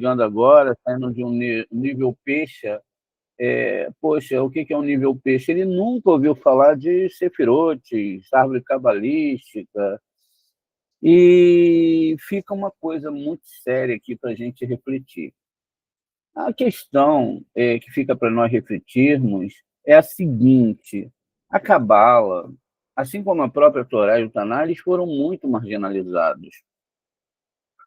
chegando agora, saindo de um nível peixe, poxa, o que é um nível peixe? Ele nunca ouviu falar de sefirotes, árvore cabalística, e fica uma coisa muito séria aqui para a gente refletir. A questão que fica para nós refletirmos é a seguinte: a Cabala, assim como a própria Torá e o Taná, eles foram muito marginalizados.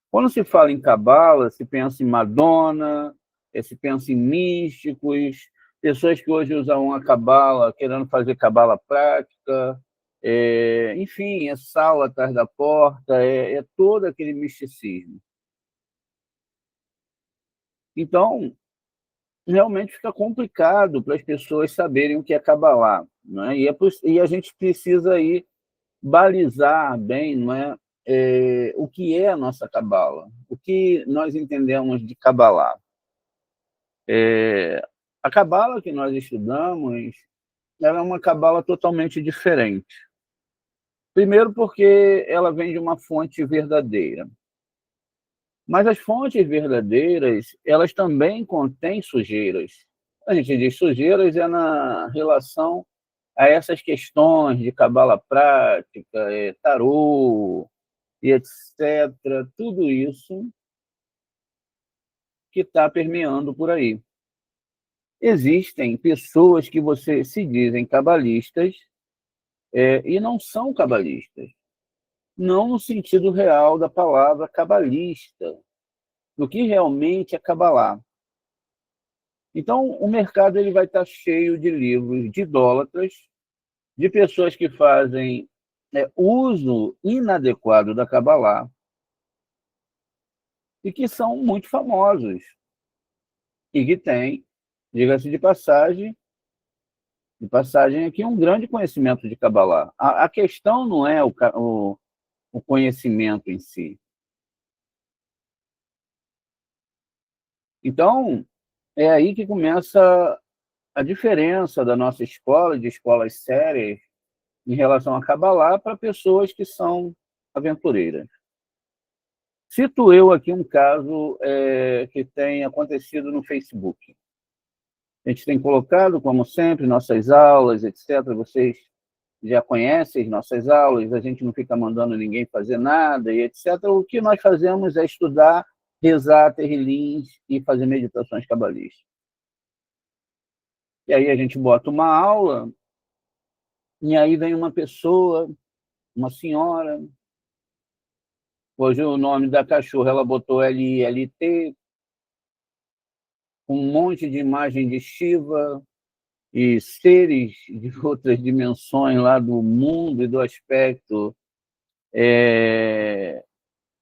Quando se fala em Cabala, se pensa em Madonna, se pensa em místicos, pessoas que hoje usam a Cabala querendo fazer Cabala prática, enfim, é sal atrás da porta, é todo aquele misticismo. Então, realmente fica complicado para as pessoas saberem o que é Kabbalah, não é? E a gente precisa aí balizar bem, não é? O que é a nossa Kabbalah, o que nós entendemos de Kabbalah. A Kabbalah que nós estudamos, ela é uma Kabbalah totalmente diferente. Primeiro porque ela vem de uma fonte verdadeira. Mas as fontes verdadeiras, elas também contêm sujeiras. A gente diz sujeiras é na relação a essas questões de cabala prática, tarô, e etc. Tudo isso que está permeando por aí. Existem pessoas que você se dizem cabalistas e não são cabalistas. Não no sentido real da palavra cabalista, do que realmente é Kabbalah. Então, o mercado ele vai estar cheio de livros de idólatras, de pessoas que fazem uso inadequado da Kabbalah e que são muito famosos e que têm, diga-se de passagem aqui, um grande conhecimento de Kabbalah. A questão não é o conhecimento em si. Então, é aí que começa a diferença da nossa escola, de escolas sérias, em relação a Kabbalah, para pessoas que são aventureiras. Cito eu aqui um caso que tem acontecido no Facebook. A gente tem colocado, como sempre, nossas aulas, etc. Vocês já conhecem as nossas aulas, a gente não fica mandando ninguém fazer nada, e etc. O que nós fazemos é estudar, rezar, terrilins e fazer meditações cabalistas. E aí a gente bota uma aula, e aí vem uma pessoa, uma senhora, hoje o nome da cachorra ela botou LILT, um monte de imagem de Shiva e seres de outras dimensões lá do mundo e do aspecto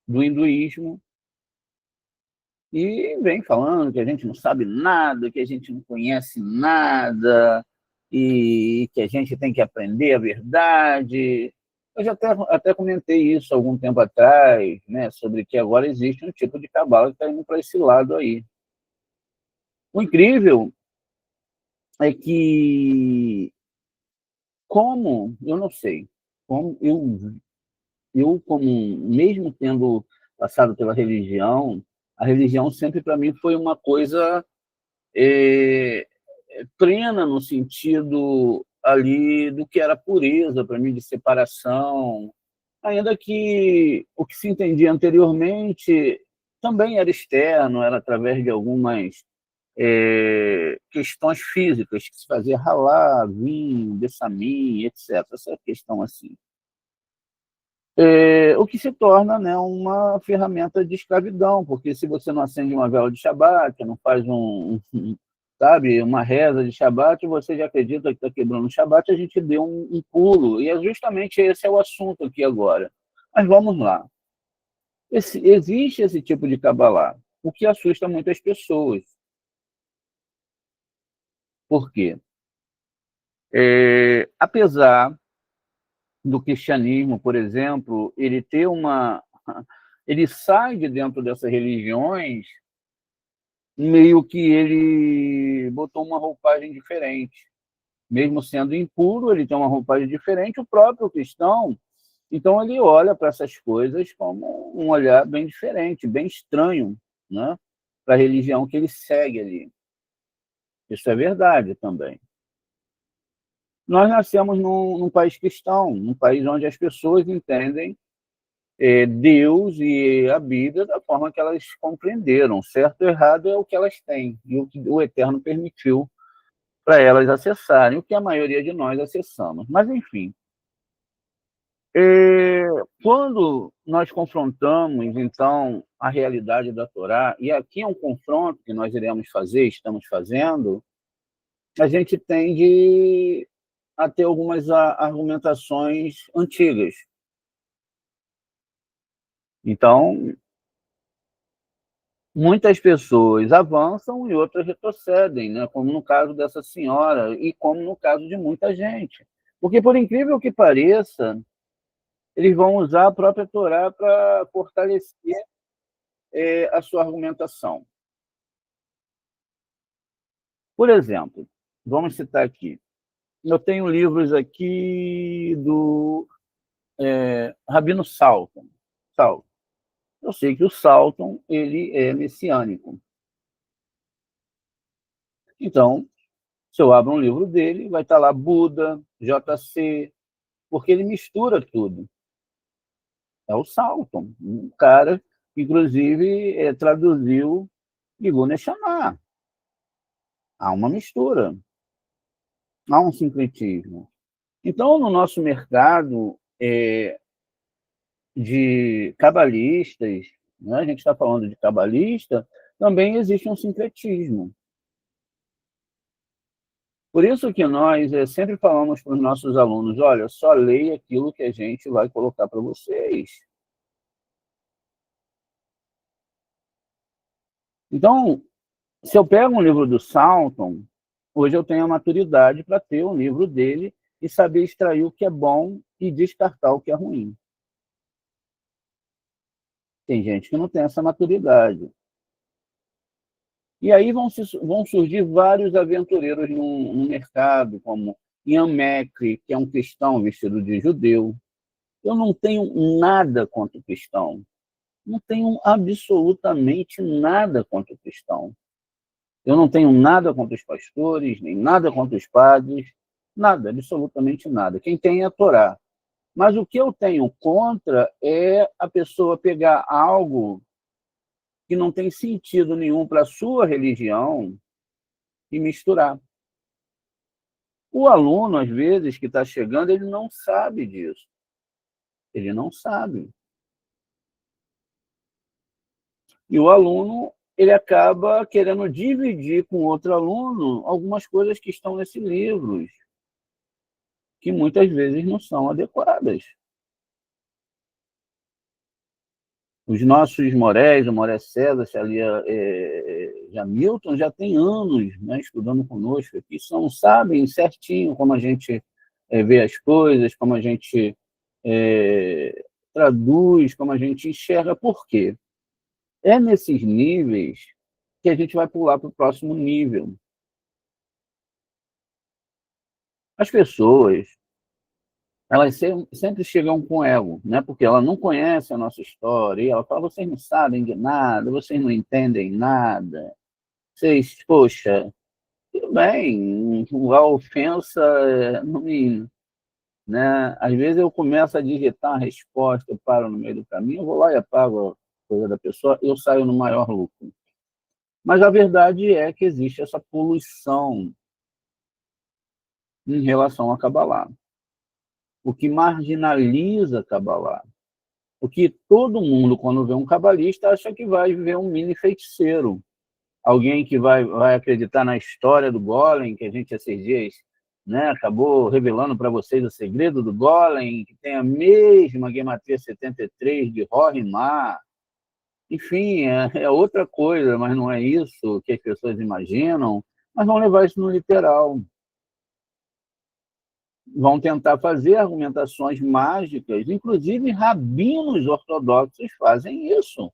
do hinduísmo, e vem falando que a gente não sabe nada, que a gente não conhece nada, e que a gente tem que aprender a verdade. Eu já até comentei isso algum tempo atrás, né, sobre que agora existe um tipo de cabala que está indo para esse lado aí. O incrível é que, eu não sei, como mesmo tendo passado pela religião, a religião sempre para mim foi uma coisa plena no sentido ali do que era pureza para mim, de separação, ainda que o que se entendia anteriormente também era externo, era através de algumas questões físicas, que se fazia ralar, vinho, bessamim, etc. Essa questão assim. O que se torna, né, uma ferramenta de escravidão, porque se você não acende uma vela de Shabat, não faz sabe, uma reza de Shabat, você já acredita que está quebrando o Shabat, a gente deu um pulo, e é justamente esse é o assunto aqui agora. Mas vamos lá. Existe esse tipo de Kabbalah, o que assusta muitas pessoas. Por quê? Apesar do cristianismo, por exemplo, ele sai de dentro dessas religiões meio que ele botou uma roupagem diferente. Mesmo sendo impuro, ele tem uma roupagem diferente, o próprio cristão, então ele olha para essas coisas como um olhar bem diferente, bem estranho, né? para a religião que ele segue ali. Isso é verdade também. Nós nascemos num país cristão, num país onde as pessoas entendem Deus e a Bíblia da forma que elas compreenderam. Certo ou errado é o que elas têm, e o que o Eterno permitiu para elas acessarem, o que a maioria de nós acessamos. Mas, enfim, quando nós confrontamos, então, a realidade da Torá, e aqui é um confronto que nós iremos fazer, estamos fazendo, a gente tende a ter algumas argumentações antigas. Então, muitas pessoas avançam e outras retrocedem, né? Como no caso dessa senhora e como no caso de muita gente. Porque, por incrível que pareça, eles vão usar a própria Torá para fortalecer a sua argumentação. Por exemplo, vamos citar aqui. Eu tenho livros aqui do Rabino Salton. Eu sei que o Salton ele é messiânico. Então, se eu abro um livro dele, vai estar lá Buda, JC, porque ele mistura tudo. É o Salton, um cara que, inclusive, traduziu Ilu Neshama. Há uma mistura, há um sincretismo. Então, no nosso mercado de cabalistas, né, a gente está falando de cabalista, também existe um sincretismo. Por isso que nós sempre falamos para os nossos alunos, olha, só leia aquilo que a gente vai colocar para vocês. Então, se eu pego um livro do Salton, hoje eu tenho a maturidade para ter um livro dele e saber extrair o que é bom e descartar o que é ruim. Tem gente que não tem essa maturidade. E aí vão surgir vários aventureiros no mercado, como Ian Macri, que é um cristão vestido de judeu. Eu não tenho nada contra o cristão. Não tenho absolutamente nada contra o cristão. Eu não tenho nada contra os pastores, nem nada contra os padres, nada, absolutamente nada. Quem tem é a Torá. Mas o que eu tenho contra é a pessoa pegar algo que não tem sentido nenhum para a sua religião e misturar. O aluno, às vezes, que está chegando, ele não sabe disso. Ele não sabe. E o aluno, ele acaba querendo dividir com outro aluno algumas coisas que estão nesses livros, que muitas vezes não são adequadas. Os nossos Morés, o Moré César, Xalia Jamilton, já tem anos, né, estudando conosco aqui, sabem certinho como a gente vê as coisas, como a gente traduz, como a gente enxerga. Por quê? É nesses níveis que a gente vai pular para o próximo nível. As pessoas, elas sempre chegam com ego, né? Porque ela não conhece a nossa história, e ela fala, vocês não sabem de nada, vocês não entendem nada, vocês, poxa, tudo bem, a ofensa não me... Né? Às vezes eu começo a digitar a resposta, eu paro no meio do caminho, eu vou lá e apago a coisa da pessoa, eu saio no maior lucro. Mas a verdade é que existe essa poluição em relação a Kabbalah. O que marginaliza Kabbalah. O que todo mundo, quando vê um cabalista, acha que vai ver um mini feiticeiro. Alguém que vai acreditar na história do Golem, que a gente esses dias, né, acabou revelando para vocês o segredo do Golem, que tem a mesma Gematria 73 de Rorimar. Enfim, é outra coisa, mas não é isso que as pessoas imaginam, mas vão levar isso no literal. Vão tentar fazer argumentações mágicas, inclusive rabinos ortodoxos fazem isso.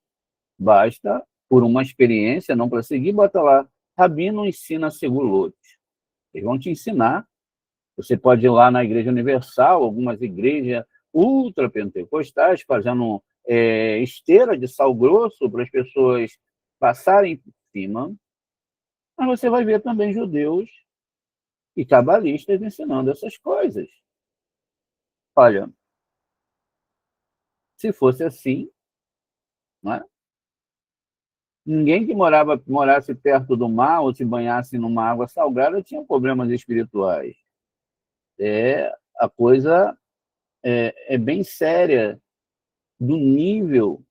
Basta, por uma experiência, não prosseguir, bota lá, rabino ensina segulot. Eles vão te ensinar. Você pode ir lá na Igreja Universal, algumas igrejas ultrapentecostais, fazendo esteira de sal grosso para as pessoas passarem cima, mas você vai ver também judeus e cabalistas ensinando essas coisas. Olha, se fosse assim, não é? Ninguém que morasse perto do mar ou se banhasse numa água salgada tinha problemas espirituais. A coisa é bem séria do nível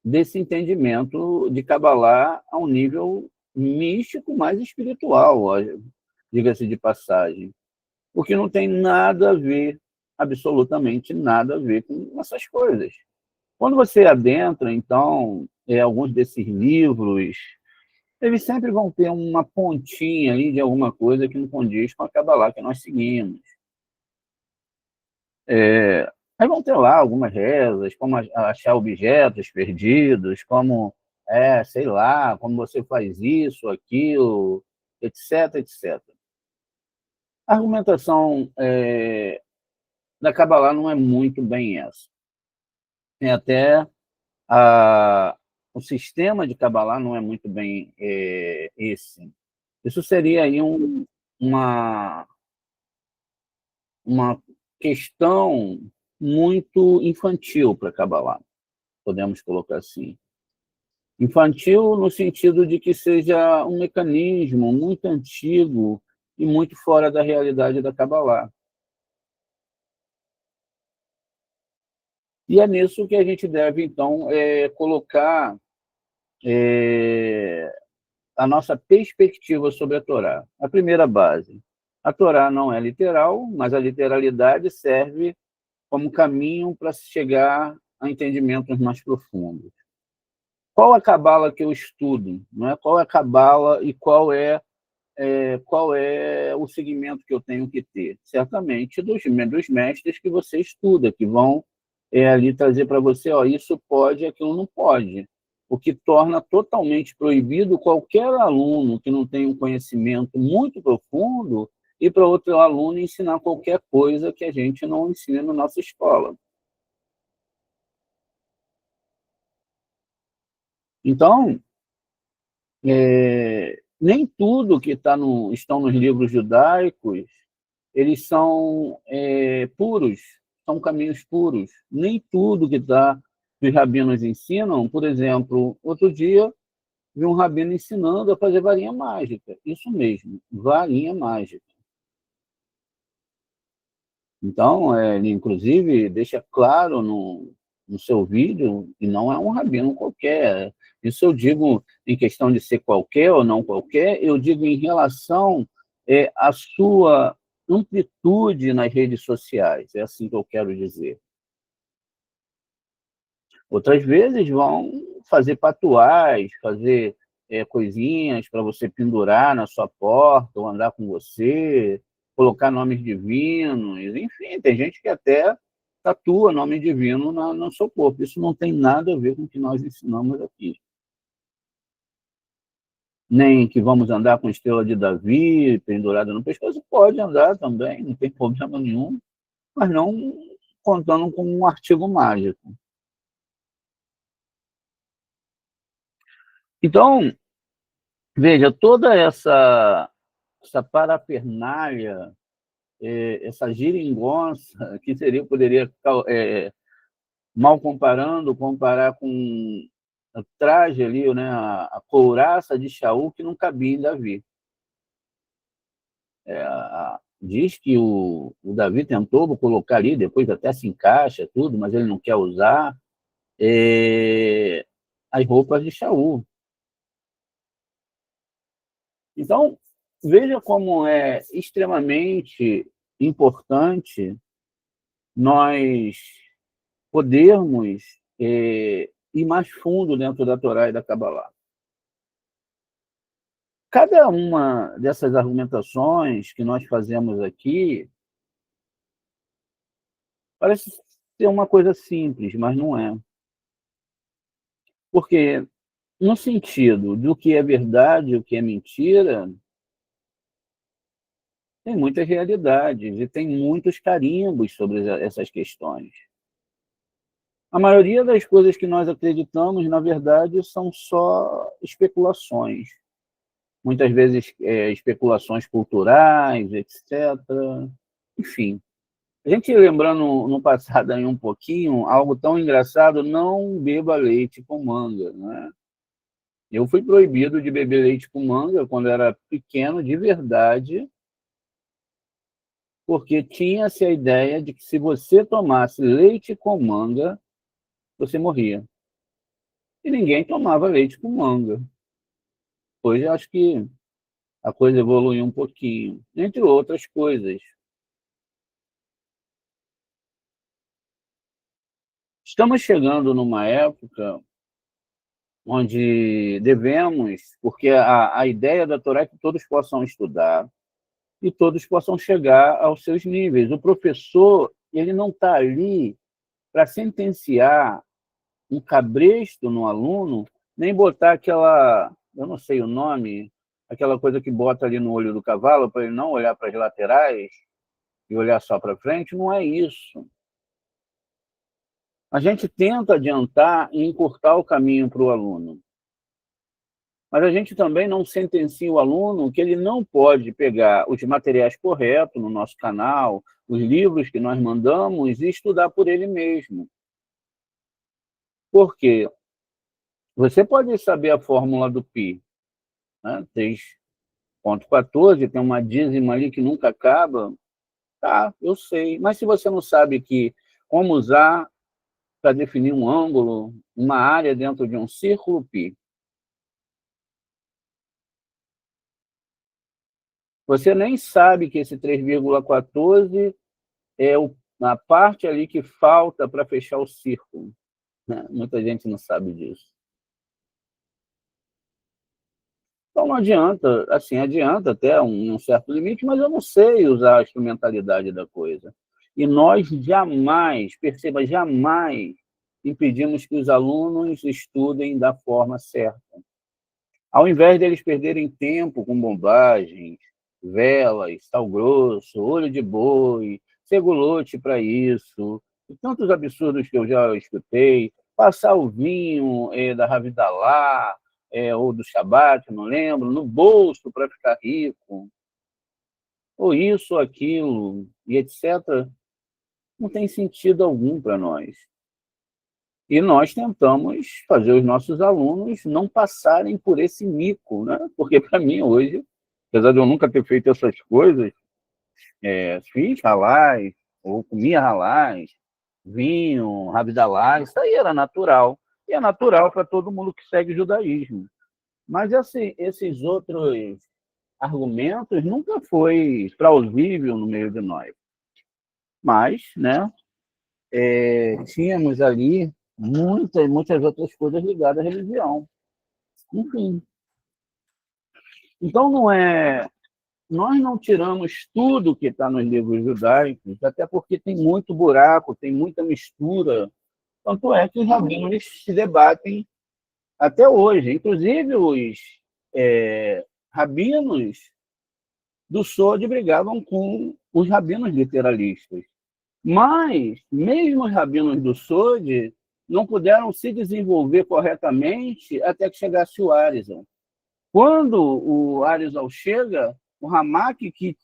desse entendimento de Kabbalah a um nível místico mais espiritual, diga-se de passagem. O que não tem nada a ver, absolutamente nada a ver com essas coisas. Quando você adentra, então, alguns desses livros, eles sempre vão ter uma pontinha ali de alguma coisa que não condiz com a Kabbalah que nós seguimos. Aí vão ter lá algumas rezas, como achar objetos perdidos, como, sei lá, como você faz isso, aquilo, etc, etc. A argumentação da Kabbalah não é muito bem essa. Até o sistema de Kabbalah não é muito bem esse. Isso seria aí uma questão muito infantil para Kabbalah, podemos colocar assim. Infantil no sentido de que seja um mecanismo muito antigo e muito fora da realidade da Kabbalah. E é nisso que a gente deve, então, colocar a nossa perspectiva sobre a Torá. A primeira base. A Torá não é literal, mas a literalidade serve como caminho para se chegar a entendimentos mais profundos. Qual a Cabala que eu estudo? Não é? Qual é a Cabala e qual é o segmento que eu tenho que ter? Certamente dos mestres que você estuda, que vão ali trazer para você, isso pode, aquilo não pode. O que torna totalmente proibido qualquer aluno que não tem um conhecimento muito profundo ir para outro aluno ensinar qualquer coisa que a gente não ensina na nossa escola. Então, nem tudo que estão nos livros judaicos, eles são puros, são caminhos puros. Nem tudo que os rabinos ensinam, por exemplo, outro dia vi um rabino ensinando a fazer varinha mágica. Isso mesmo, varinha mágica. Então, ele inclusive deixa claro no seu vídeo, e não é um rabino qualquer. Isso eu digo em questão de ser qualquer ou não qualquer, eu digo em relação à sua amplitude nas redes sociais, é assim que eu quero dizer. Outras vezes vão fazer patuais, fazer coisinhas para você pendurar na sua porta ou andar com você, colocar nomes divinos, enfim, tem gente que até tatua nome divino no seu corpo. Isso não tem nada a ver com o que nós ensinamos aqui. Nem que vamos andar com estrela de Davi pendurada no pescoço, pode andar também, não tem problema nenhum, mas não contando com um artigo mágico. Então, veja, toda essa parafernália, essa geringonça, que poderia, mal comparando, comparar com o traje ali, né, a couraça de Shaul, que não cabia em Davi. Diz que o Davi tentou colocar ali, depois até se encaixa tudo, mas ele não quer usar as roupas de Shaul. Então, veja como é extremamente importante nós podermos ir mais fundo dentro da Torá e da Kabbalah. Cada uma dessas argumentações que nós fazemos aqui parece ser uma coisa simples, mas não é. Porque, no sentido do que é verdade e o que é mentira, tem muitas realidades e tem muitos carimbos sobre essas questões. A maioria das coisas que nós acreditamos, na verdade, são só especulações. Muitas vezes, especulações culturais, etc. Enfim. A gente lembrando no passado aí um pouquinho, algo tão engraçado, não beba leite com manga, né? Eu fui proibido de beber leite com manga quando era pequeno, de verdade, porque tinha-se a ideia de que se você tomasse leite com manga, você morria. E ninguém tomava leite com manga. Hoje acho que a coisa evoluiu um pouquinho, entre outras coisas. Estamos chegando numa época onde devemos, porque a ideia da Torá é que todos possam estudar e todos possam chegar aos seus níveis. O professor, ele não está ali para sentenciar um cabresto no aluno, nem botar aquela, eu não sei o nome, aquela coisa que bota ali no olho do cavalo para ele não olhar para as laterais e olhar só para frente, não é isso. A gente tenta adiantar e encurtar o caminho para o aluno. Mas a gente também não sentencia o aluno que ele não pode pegar os materiais corretos no nosso canal, os livros que nós mandamos e estudar por ele mesmo. Por quê? Você pode saber a fórmula do π, né? 3,14, tem uma dízima ali que nunca acaba. Tá, eu sei. Mas se você não sabe como usar para definir um ângulo, uma área dentro de um círculo π, você nem sabe que esse 3,14 é a parte ali que falta para fechar o círculo, né? Muita gente não sabe disso. Então não adianta, assim, adianta até um certo limite, mas eu não sei usar a instrumentalidade da coisa. E nós jamais, perceba, jamais impedimos que os alunos estudem da forma certa. Ao invés deles perderem tempo com bobagens, velas, sal grosso, olho de boi, segolote para isso, e tantos absurdos que eu já escutei, passar o vinho da Ravidalá, ou do Shabat, não lembro, no bolso para ficar rico, ou isso, ou aquilo, e etc., não tem sentido algum para nós. E nós tentamos fazer os nossos alunos não passarem por esse mico, né? Porque, para mim, hoje, apesar de eu nunca ter feito essas coisas, fiz halais, ou comia halais, vinho, rabidalá, isso aí era natural. E é natural para todo mundo que segue o judaísmo. Mas esses outros argumentos nunca foi plausível no meio de nós. Mas, né, tínhamos ali muitas outras coisas ligadas à religião. Enfim. Então, nós não tiramos tudo que está nos livros judaicos, até porque tem muito buraco, tem muita mistura. Tanto é que os rabinos se debatem até hoje. Inclusive, os rabinos do Sod brigavam com os rabinos literalistas. Mas, mesmo os rabinos do Sod não puderam se desenvolver corretamente até que chegasse o Arizal. Quando o Arizal chega, o Ramak, que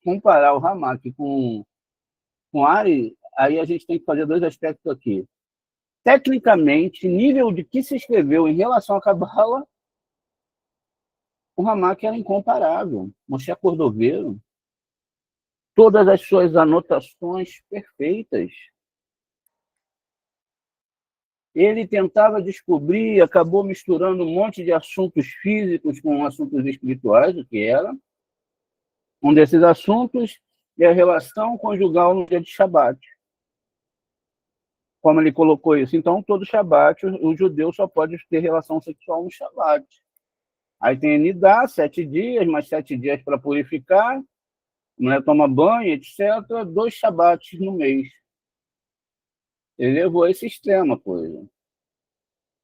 comparar o Ramak com Ari, aí a gente tem que fazer dois aspectos aqui. Tecnicamente, nível de que se escreveu em relação à Cabala, o Ramak era incomparável. Moshe Cordoveiro, todas as suas anotações perfeitas. Ele tentava descobrir, acabou misturando um monte de assuntos físicos com assuntos espirituais, o que era. Um desses assuntos é a relação conjugal no dia de Shabat. Como ele colocou isso. Então, todo Shabat, o judeu só pode ter relação sexual no Shabat. Aí tem a Nidá, 7 dias, mais 7 dias para purificar, a mulher toma banho, etc. 2 Shabats no mês. Ele levou a esse extremo a coisa.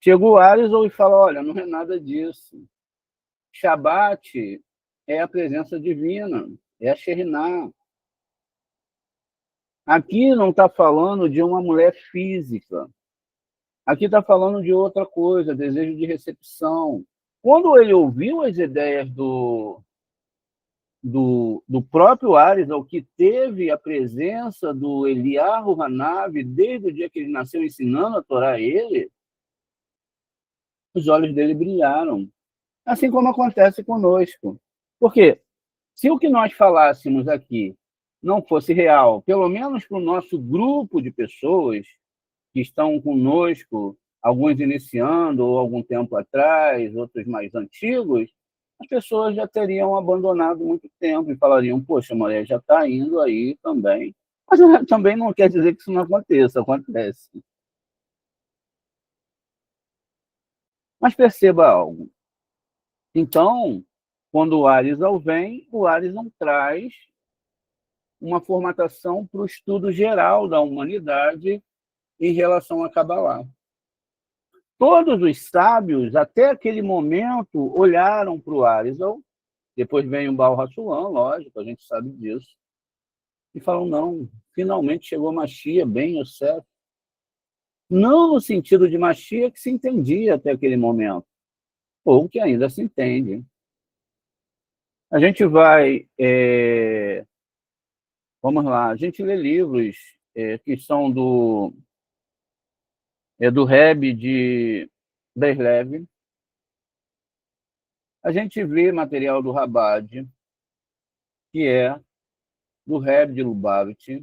Chegou o Arizal e fala, olha, não é nada disso. Shabat é a presença divina, é a Shekhinah. Aqui não está falando de uma mulher física. Aqui está falando de outra coisa, desejo de recepção. Quando ele ouviu as ideias do próprio Arizal, que teve a presença do Eliyahu Hanavi desde o dia que ele nasceu, ensinando a Torá a ele, os olhos dele brilharam. Assim como acontece conosco. Porque se o que nós falássemos aqui não fosse real, pelo menos para o nosso grupo de pessoas que estão conosco, alguns iniciando ou algum tempo atrás, outros mais antigos, as pessoas já teriam abandonado muito tempo e falariam, poxa, Moré, já está indo aí também. Mas também não quer dizer que isso não aconteça, acontece. Mas perceba algo. Então, quando o Arizal vem, o Arizal traz uma formatação para o estudo geral da humanidade em relação a Kabbalah. Todos os sábios, até aquele momento, olharam para o Arizal, depois vem o Baal HaSulam, lógico, a gente sabe disso, e falam, não, finalmente chegou Mashiach, bem ou certo. Não no sentido de Mashiach que se entendia até aquele momento, ou que ainda se entende. A gente vai... vamos lá, a gente lê livros que são do Rebbe de Breslev. A gente vê material do Rabad, que é do Rebbe de Lubavitch.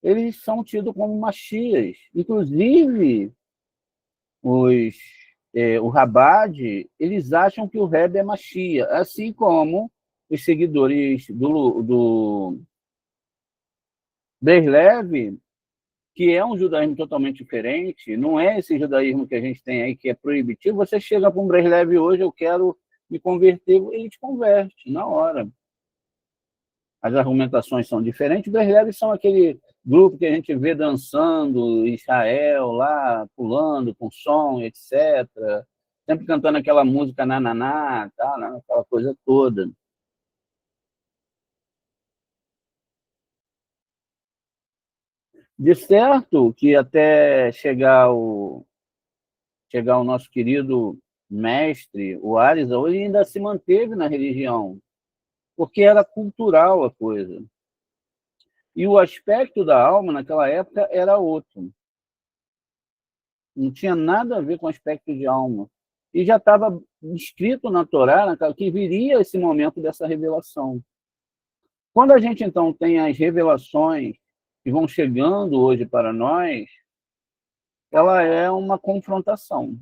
Eles são tidos como Mashiach. Inclusive, o Rabad, eles acham que o Rebbe é Mashiach, assim como os seguidores do Breslev, que é um judaísmo totalmente diferente, não é esse judaísmo que a gente tem aí, que é proibitivo. Você chega para um Breslev hoje, eu quero me converter, ele te converte na hora. As argumentações são diferentes. Os Breslevs são aquele grupo que a gente vê dançando, Israel lá, pulando com som, etc. Sempre cantando aquela música nananá, tá, aquela coisa toda. De certo que até chegar o nosso querido mestre, o Arizal, ele ainda se manteve na religião, porque era cultural a coisa. E o aspecto da alma naquela época era outro. Não tinha nada a ver com o aspecto de alma. E já estava escrito na Torá que viria esse momento dessa revelação. Quando a gente, então, tem as revelações que vão chegando hoje para nós, ela é uma confrontação.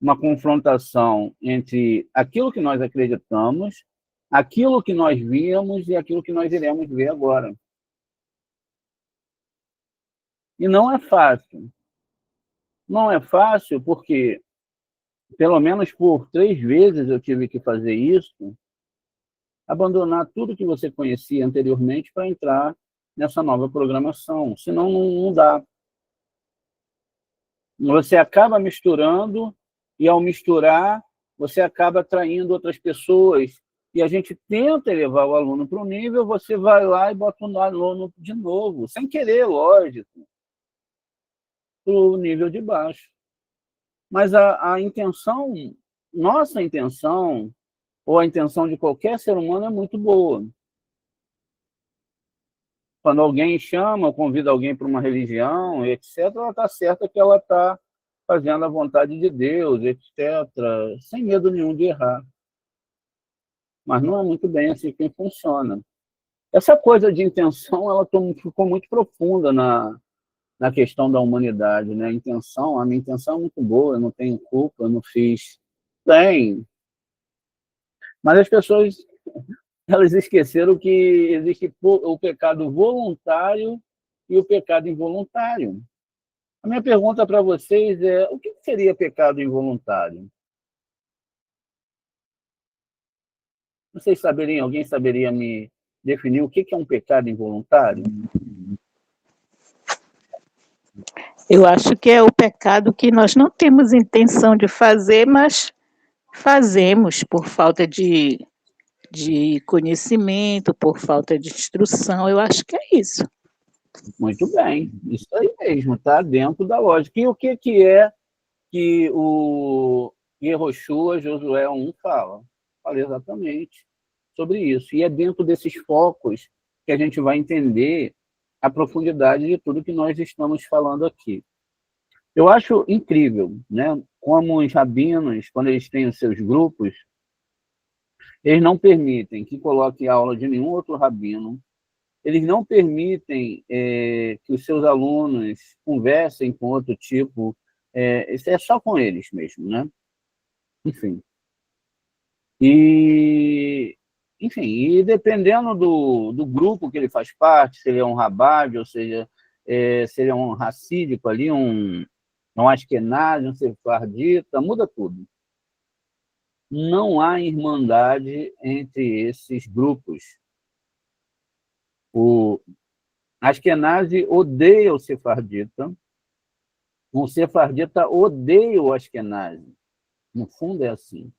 Uma confrontação entre aquilo que nós acreditamos, aquilo que nós víamos e aquilo que nós iremos ver agora. E não é fácil. Não é fácil porque, pelo menos por 3 vezes eu tive que fazer isso, abandonar tudo que você conhecia anteriormente para entrar nessa nova programação. Senão não dá. Você acaba misturando e, ao misturar, você acaba atraindo outras pessoas. E a gente tenta elevar o aluno para o nível, você vai lá e bota o aluno de novo, sem querer, lógico, para o nível de baixo. Mas a intenção, nossa intenção, ou a intenção de qualquer ser humano é muito boa. Quando alguém chama, convida alguém para uma religião, etc., ela está certa que ela está fazendo a vontade de Deus, etc., sem medo nenhum de errar. Mas não é muito bem assim que funciona. Essa coisa de intenção, ela ficou muito profunda na questão da humanidade, né? A minha intenção é muito boa, eu não tenho culpa, eu não fiz. Tem. Mas as pessoas, elas esqueceram que existe o pecado voluntário e o pecado involuntário. A minha pergunta para vocês é, o que seria pecado involuntário? Vocês saberiam, alguém saberia me definir o que é um pecado involuntário? Eu acho que é o pecado que nós não temos intenção de fazer, mas fazemos por falta de de conhecimento, por falta de instrução. Eu acho que é isso. Muito bem, isso aí mesmo, está dentro da lógica. E o que é que o Yehoshua, Josué 1 fala? Fala exatamente sobre isso. E é dentro desses focos que a gente vai entender a profundidade de tudo que nós estamos falando aqui. Eu acho incrível, né? Como os rabinos, quando eles têm os seus grupos, eles não permitem que coloque aula de nenhum outro rabino, eles não permitem que os seus alunos conversem com outro tipo, isso é só com eles mesmo, né? Enfim. Enfim, e dependendo do grupo que ele faz parte, se ele é um rabade, ou seja, se ele é um racídico ali, um askenazi, um sefardita, muda tudo. Não há irmandade entre esses grupos. O Ashkenazi odeia o sefardita odeia o Ashkenazi. No fundo é assim.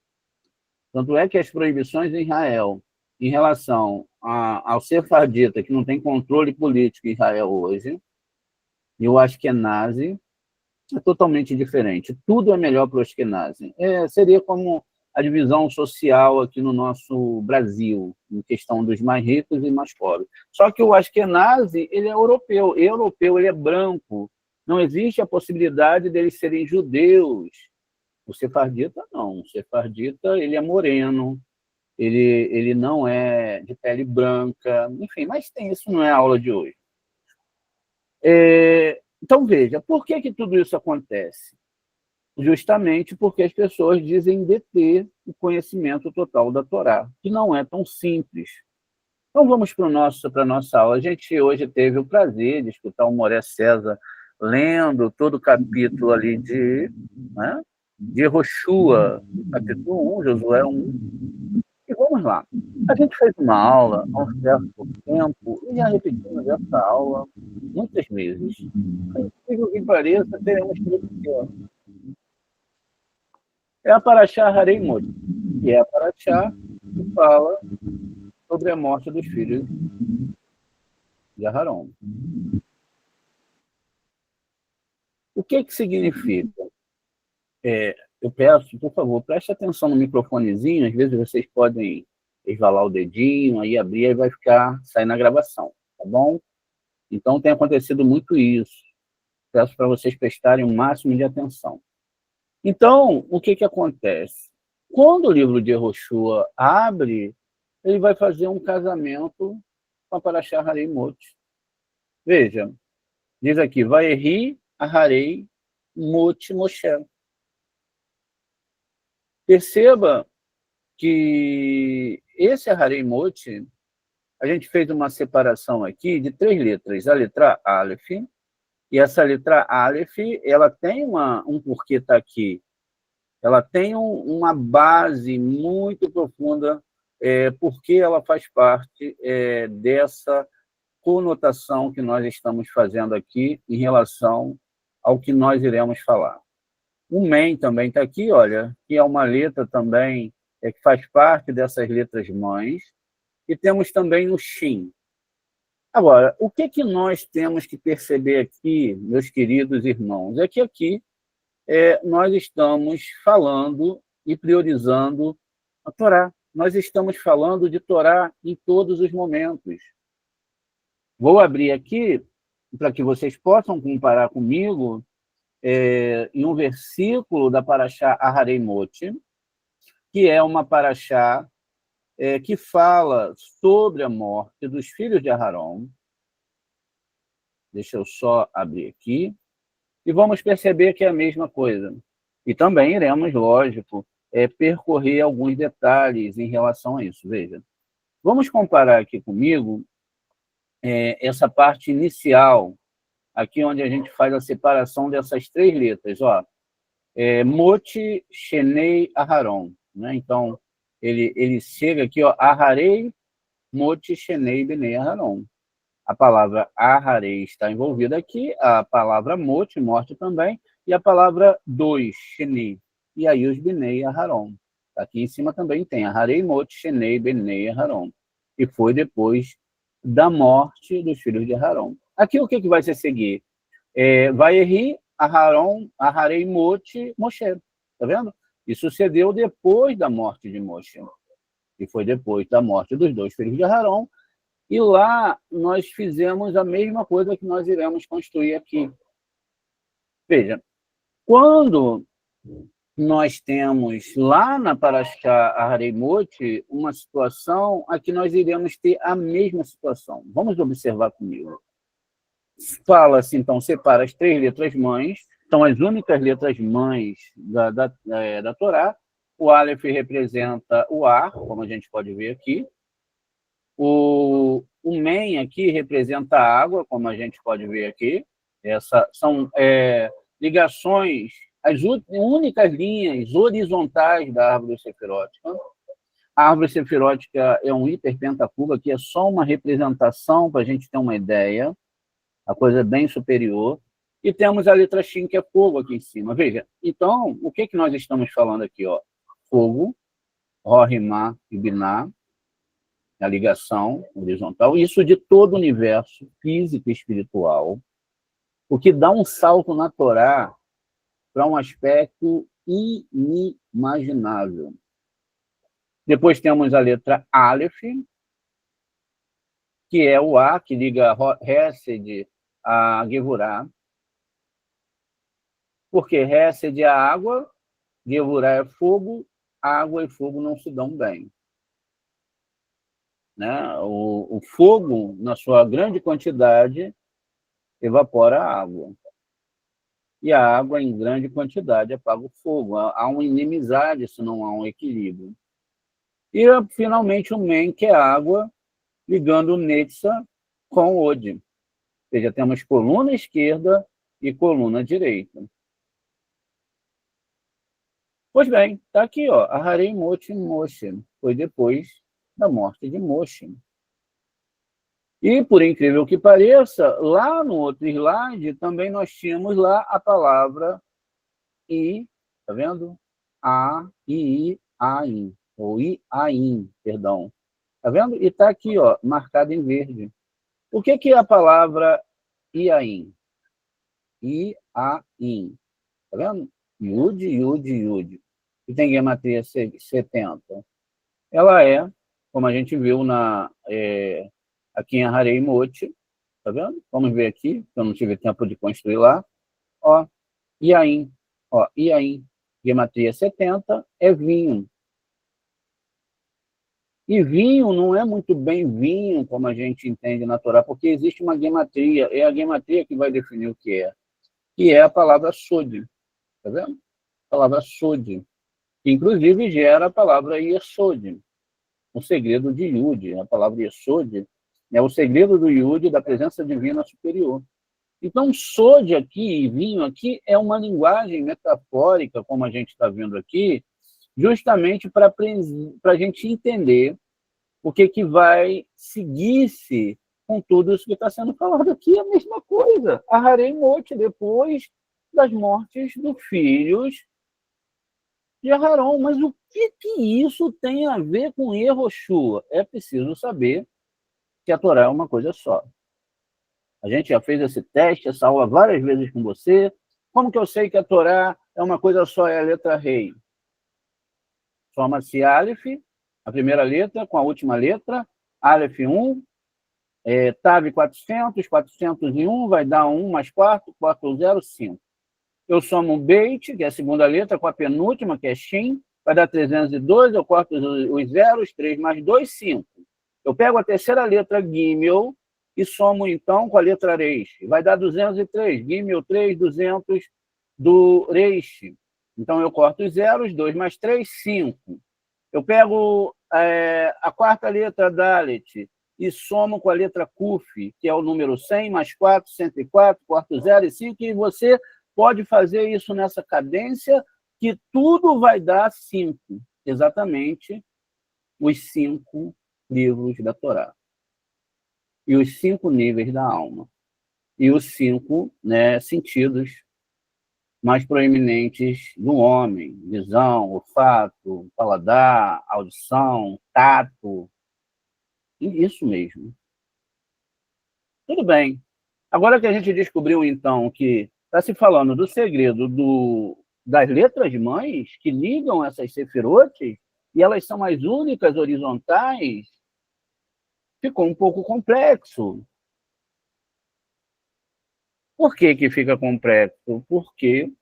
Tanto é que as proibições em Israel em relação ao sefardita, que não tem controle político em Israel hoje, e o Ashkenazi, é totalmente diferente. Tudo é melhor para o Ashkenazi. Seria como a divisão social aqui no nosso Brasil, em questão dos mais ricos e mais pobres. Só que o Ashkenazi, ele é europeu, ele é branco. Não existe a possibilidade deles serem judeus. O sefardita, não. O sefardita, ele é moreno, ele não é de pele branca, enfim, mas isso não é a aula de hoje. Então, veja, por que tudo isso acontece? Justamente porque as pessoas dizem deter o conhecimento total da Torá, que não é tão simples. Então, vamos para a nossa aula. A gente hoje teve o prazer de escutar o Moré César lendo todo o capítulo ali de Yehoshua, capítulo 1, Josué 1. E vamos lá. A gente fez uma aula há um certo tempo e já repetimos essa aula muitas vezes. Por incrível que pareça, teremos que repetir. É a Paraxá Harei Moti, que é a Paraxá que fala sobre a morte dos filhos de Aharon. O que significa? Eu peço, por favor, preste atenção no microfonezinho, às vezes vocês podem esvalar o dedinho, aí abrir e vai sair na gravação, tá bom? Então tem acontecido muito isso. Peço para vocês prestarem o máximo de atenção. Então, o que acontece? Quando o livro de Yehoshua abre, ele vai fazer um casamento com a Paraxá Harei Moti. Veja, diz aqui, Vayehi Aharei Moti Moshe. Perceba que esse Harei Moti, a gente fez uma separação aqui de 3 letras. A letra Aleph, e essa letra Aleph, ela tem um porquê está aqui. Ela tem uma base muito profunda, porque ela faz parte dessa conotação que nós estamos fazendo aqui em relação ao que nós iremos falar. O Men também está aqui, olha, que é uma letra também que faz parte dessas letras mães, e temos também o Shin. Agora, o que nós temos que perceber aqui, meus queridos irmãos, é que aqui nós estamos falando e priorizando a Torá. Nós estamos falando de Torá em todos os momentos. Vou abrir aqui para que vocês possam comparar comigo em um versículo da Paraxá Harei Moti, que é uma Paraxá que fala sobre a morte dos filhos de Aharon. Deixa eu só abrir aqui. E vamos perceber que é a mesma coisa. E também iremos, lógico, percorrer alguns detalhes em relação a isso. Veja, vamos comparar aqui comigo essa parte inicial, aqui onde a gente faz a separação dessas 3 letras. Ó, Moti, Shenei, Aharon. Né? Então, ele chega aqui, ó, Aharei, Moti, Shenei, Benei, Aharon. A palavra Aharei está envolvida aqui, a palavra Moti, morte também, e a palavra 2, Sheni. E aí os Benei Aharon. Aqui em cima também tem Aharei, Mot, Shenei, Benei e Aharon. E foi depois da morte dos filhos de Aharon. Aqui o que vai se seguir? Vaierri, Aharon, Aharei, Mot, Moshe. Está vendo? Isso sucedeu depois da morte de Moshe. E foi depois da morte dos 2 filhos de Aharon. E lá nós fizemos a mesma coisa que nós iremos construir aqui. Veja, quando nós temos lá na Parashá Aharei-Mot uma situação, aqui nós iremos ter a mesma situação. Vamos observar comigo. Fala-se, então, separa as 3 letras mães, são as únicas letras mães da Torá. O Aleph representa o ar, como a gente pode ver aqui. O Men aqui representa a água, como a gente pode ver aqui. Essas são ligações, as únicas linhas horizontais da árvore sefirótica. A árvore sefirótica é um hiperpentacuba, que é só uma representação para a gente ter uma ideia. A coisa é bem superior. E temos a letra Shin, que é fogo aqui em cima. Veja, então, o que nós estamos falando aqui? Ó? Fogo, Rohimá e Biná, a ligação horizontal, isso de todo o universo físico e espiritual, o que dá um salto na Torá para um aspecto inimaginável. Depois temos a letra Aleph, que é o A, que liga Hesed a Gevurá. Porque Hesed é a água, Gevurá é fogo, água e fogo não se dão bem. Né? O fogo, na sua grande quantidade, evapora a água. E a água, em grande quantidade, apaga o fogo. Há uma inimizade se não há um equilíbrio. E, finalmente, o Men, que é a água, ligando o Netza com o Od. Ou seja, temos coluna esquerda e coluna direita. Pois bem, está aqui, ó, Aharei Mot Moshe. Foi depois da morte de Moshe. E, por incrível que pareça, lá no outro slide, também nós tínhamos lá a palavra I, tá vendo? A-I-I-A-I, ou I-A-I, perdão. Tá vendo? E está aqui, ó, marcado em verde. O que é a palavra I-A-I? I-A-I. Tá vendo? Yud, Yud, Yud. E tem gematria 70. Ela é, como a gente viu aqui em Aharei Mot, tá vendo? Vamos ver aqui, que eu não tive tempo de construir lá. Ó, Iain. Ó, Iain, gematria 70, é vinho. E vinho não é muito bem vinho, como a gente entende na Torá, porque existe uma gematria, é a gematria que vai definir o que é a palavra sod. Tá vendo? A palavra sod, que inclusive gera a palavra Yesod, o segredo de Yud. A palavra Yesod é o segredo do Yud, da presença divina superior. Então, sod aqui, vinho aqui, é uma linguagem metafórica, como a gente está vendo aqui, justamente para a gente entender o que vai seguir-se com tudo isso que está sendo falado aqui, a mesma coisa. Aharei Mot, depois das mortes dos filhos de Aharon. Mas o que isso tem a ver com Yehoshua? É preciso saber que a Torá é uma coisa só. A gente já fez esse teste, essa aula várias vezes com você. Como que eu sei que a Torá é uma coisa só, é a letra Rei? Soma-se Aleph, a primeira letra, com a última letra, Aleph 1, Tav 400, 401, vai dar 1 mais 4, 4, 0, 5. Eu somo Beit, que é a segunda letra, com a penúltima, que é Shin, vai dar 302, eu corto os zeros, 3 mais 2, 5. Eu pego a terceira letra, Gimel, e somo, então, com a letra Reish. Vai dar 203. Gimel 3, 200 do Reish. Então, eu corto os zeros, 2 mais 3, 5. Eu pego a quarta letra, Dalet, e somo com a letra Kuf, que é o número 100, mais 4, 104, corto 0 e 5, e você pode fazer isso nessa cadência, que tudo vai dar 5. Exatamente os 5 livros da Torá. E os 5 níveis da alma. E os 5 sentidos mais proeminentes do homem: visão, olfato, paladar, audição, tato. Isso mesmo. Tudo bem. Agora que a gente descobriu, então, que está se falando do segredo das letras mães que ligam essas sefirotes, e elas são as únicas horizontais, ficou um pouco complexo. Por que que fica complexo? Porque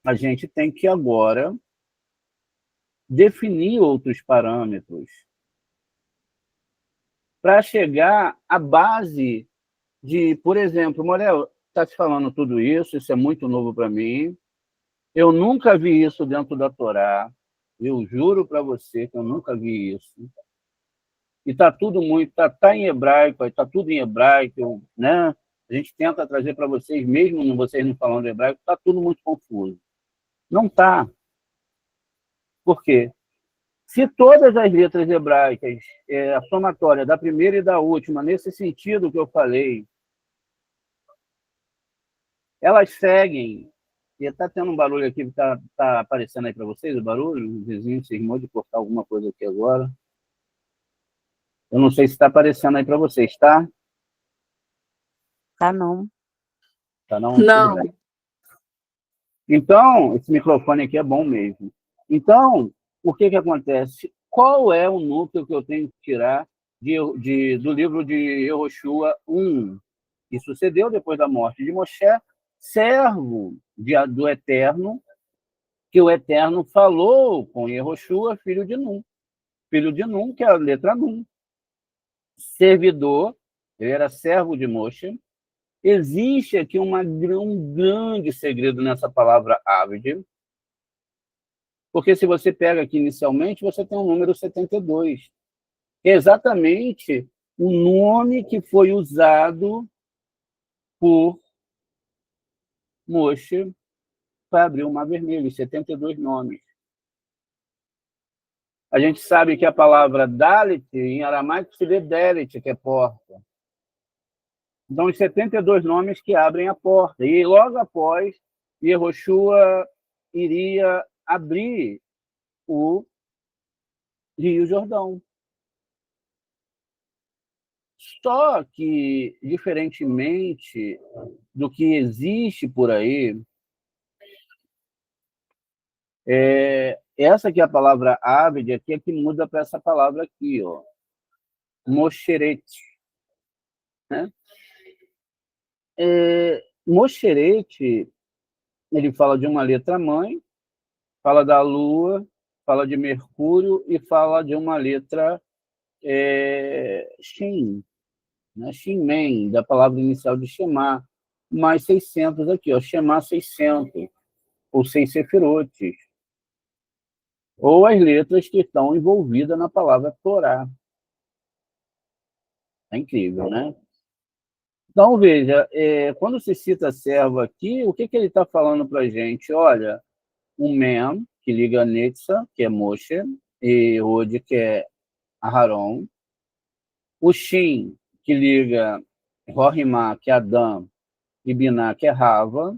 a gente tem que agora definir outros parâmetros para chegar à base de, por exemplo, Morel, está te falando tudo isso é muito novo para mim, eu nunca vi isso dentro da Torá, eu juro para você que eu nunca vi isso. E está tudo muito, tá em hebraico, está tudo em hebraico, né? A gente tenta trazer para vocês, mesmo vocês não falando hebraico, está tudo muito confuso. Não está. Por quê? Se todas as letras hebraicas, a somatória da primeira e da última, nesse sentido que eu falei, elas seguem. E está tendo um barulho aqui que está aparecendo aí para vocês, o barulho? O vizinho se irmou de cortar alguma coisa aqui agora. Eu não sei se está aparecendo aí para vocês, tá? Tá não. Tá não? Não. Então, esse microfone aqui é bom mesmo. Então, o que que acontece? Qual é o núcleo que eu tenho que tirar do livro de Yehoshua 1? Que sucedeu depois da morte de Moshe, servo do Eterno, que o Eterno falou com Yehoshua, filho de Nun. Filho de Nun, que é a letra Nun. Servidor, ele era servo de Moshe. Existe aqui um grande segredo nessa palavra Aved, porque se você pega aqui inicialmente, você tem o número 72. É exatamente o nome que foi usado por Moshe para abrir o Mar Vermelho, 72 nomes. A gente sabe que a palavra Dalit, em aramaico, se lê Delit, que é porta. Então, os 72 nomes que abrem a porta. E logo após, Yehoshua iria abrir o Rio Jordão. Só que, diferentemente do que existe por aí, essa aqui é a palavra Aved, aqui é que muda para essa palavra aqui, ó, Mosheret. Né? Mosheret, ele fala de uma letra mãe, fala da Lua, fala de Mercúrio e fala de uma letra Shin, né? Shinmen, da palavra inicial de Shema, mais 600 aqui, ó, Shema 600, ou 6 sefirotes, ou as letras que estão envolvidas na palavra Torá. É incrível, né? Então, veja, quando se cita servo aqui, o que ele está falando para a gente? Olha, o Mem, que liga a Netza, que é Moshe, e Od, que é Aharon, o Shin, que liga Rohimá, que é Adão, e Biná, que é Rava,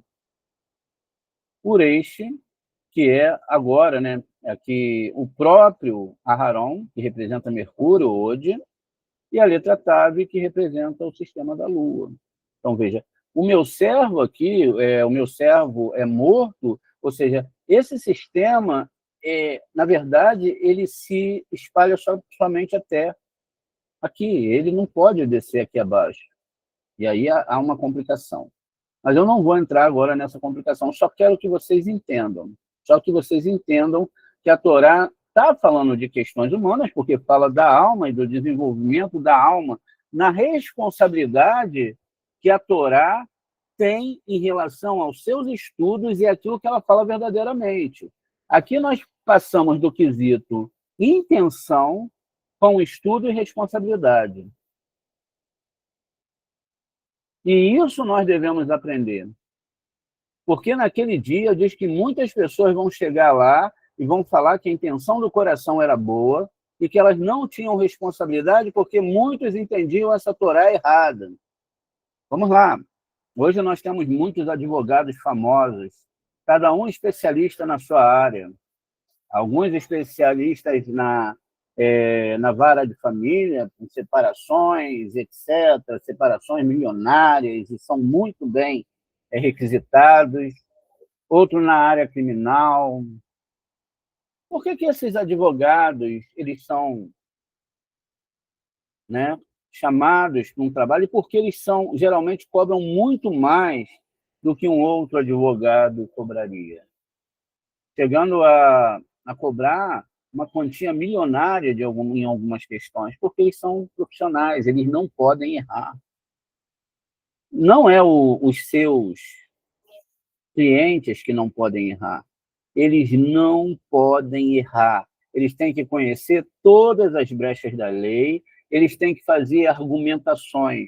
o Reish, que é agora, né, aqui, o próprio Aharon, que representa Mercúrio, Od, e a letra Tav, que representa o sistema da Lua. Então, veja, o meu servo aqui, o meu servo é morto, ou seja, esse sistema, na verdade, ele se espalha somente até aqui, ele não pode descer aqui abaixo. E aí há uma complicação. Mas eu não vou entrar agora nessa complicação, só quero que vocês entendam. Só que vocês entendam que a Torá está falando de questões humanas, porque fala da alma e do desenvolvimento da alma, na responsabilidade que a Torá tem em relação aos seus estudos e aquilo que ela fala verdadeiramente. Aqui nós passamos do quesito intenção com estudo e responsabilidade. E isso nós devemos aprender. Porque naquele dia diz que muitas pessoas vão chegar lá e vão falar que a intenção do coração era boa e que elas não tinham responsabilidade porque muitos entendiam essa Torá errada. Vamos lá. Hoje nós temos muitos advogados famosos cada um especialista na sua área. Alguns especialistas na vara de família, com separações, etc., separações milionárias, e são muito bem requisitados. Outro na área criminal. Por que esses advogados eles são, né, chamados para um trabalho? E porque eles geralmente cobram muito mais do que um outro advogado cobraria, chegando a cobrar uma quantia milionária em algumas questões, porque eles são profissionais, eles não podem errar. Não é os seus clientes que não podem errar. Eles não podem errar. Eles têm que conhecer todas as brechas da lei, eles têm que fazer argumentações.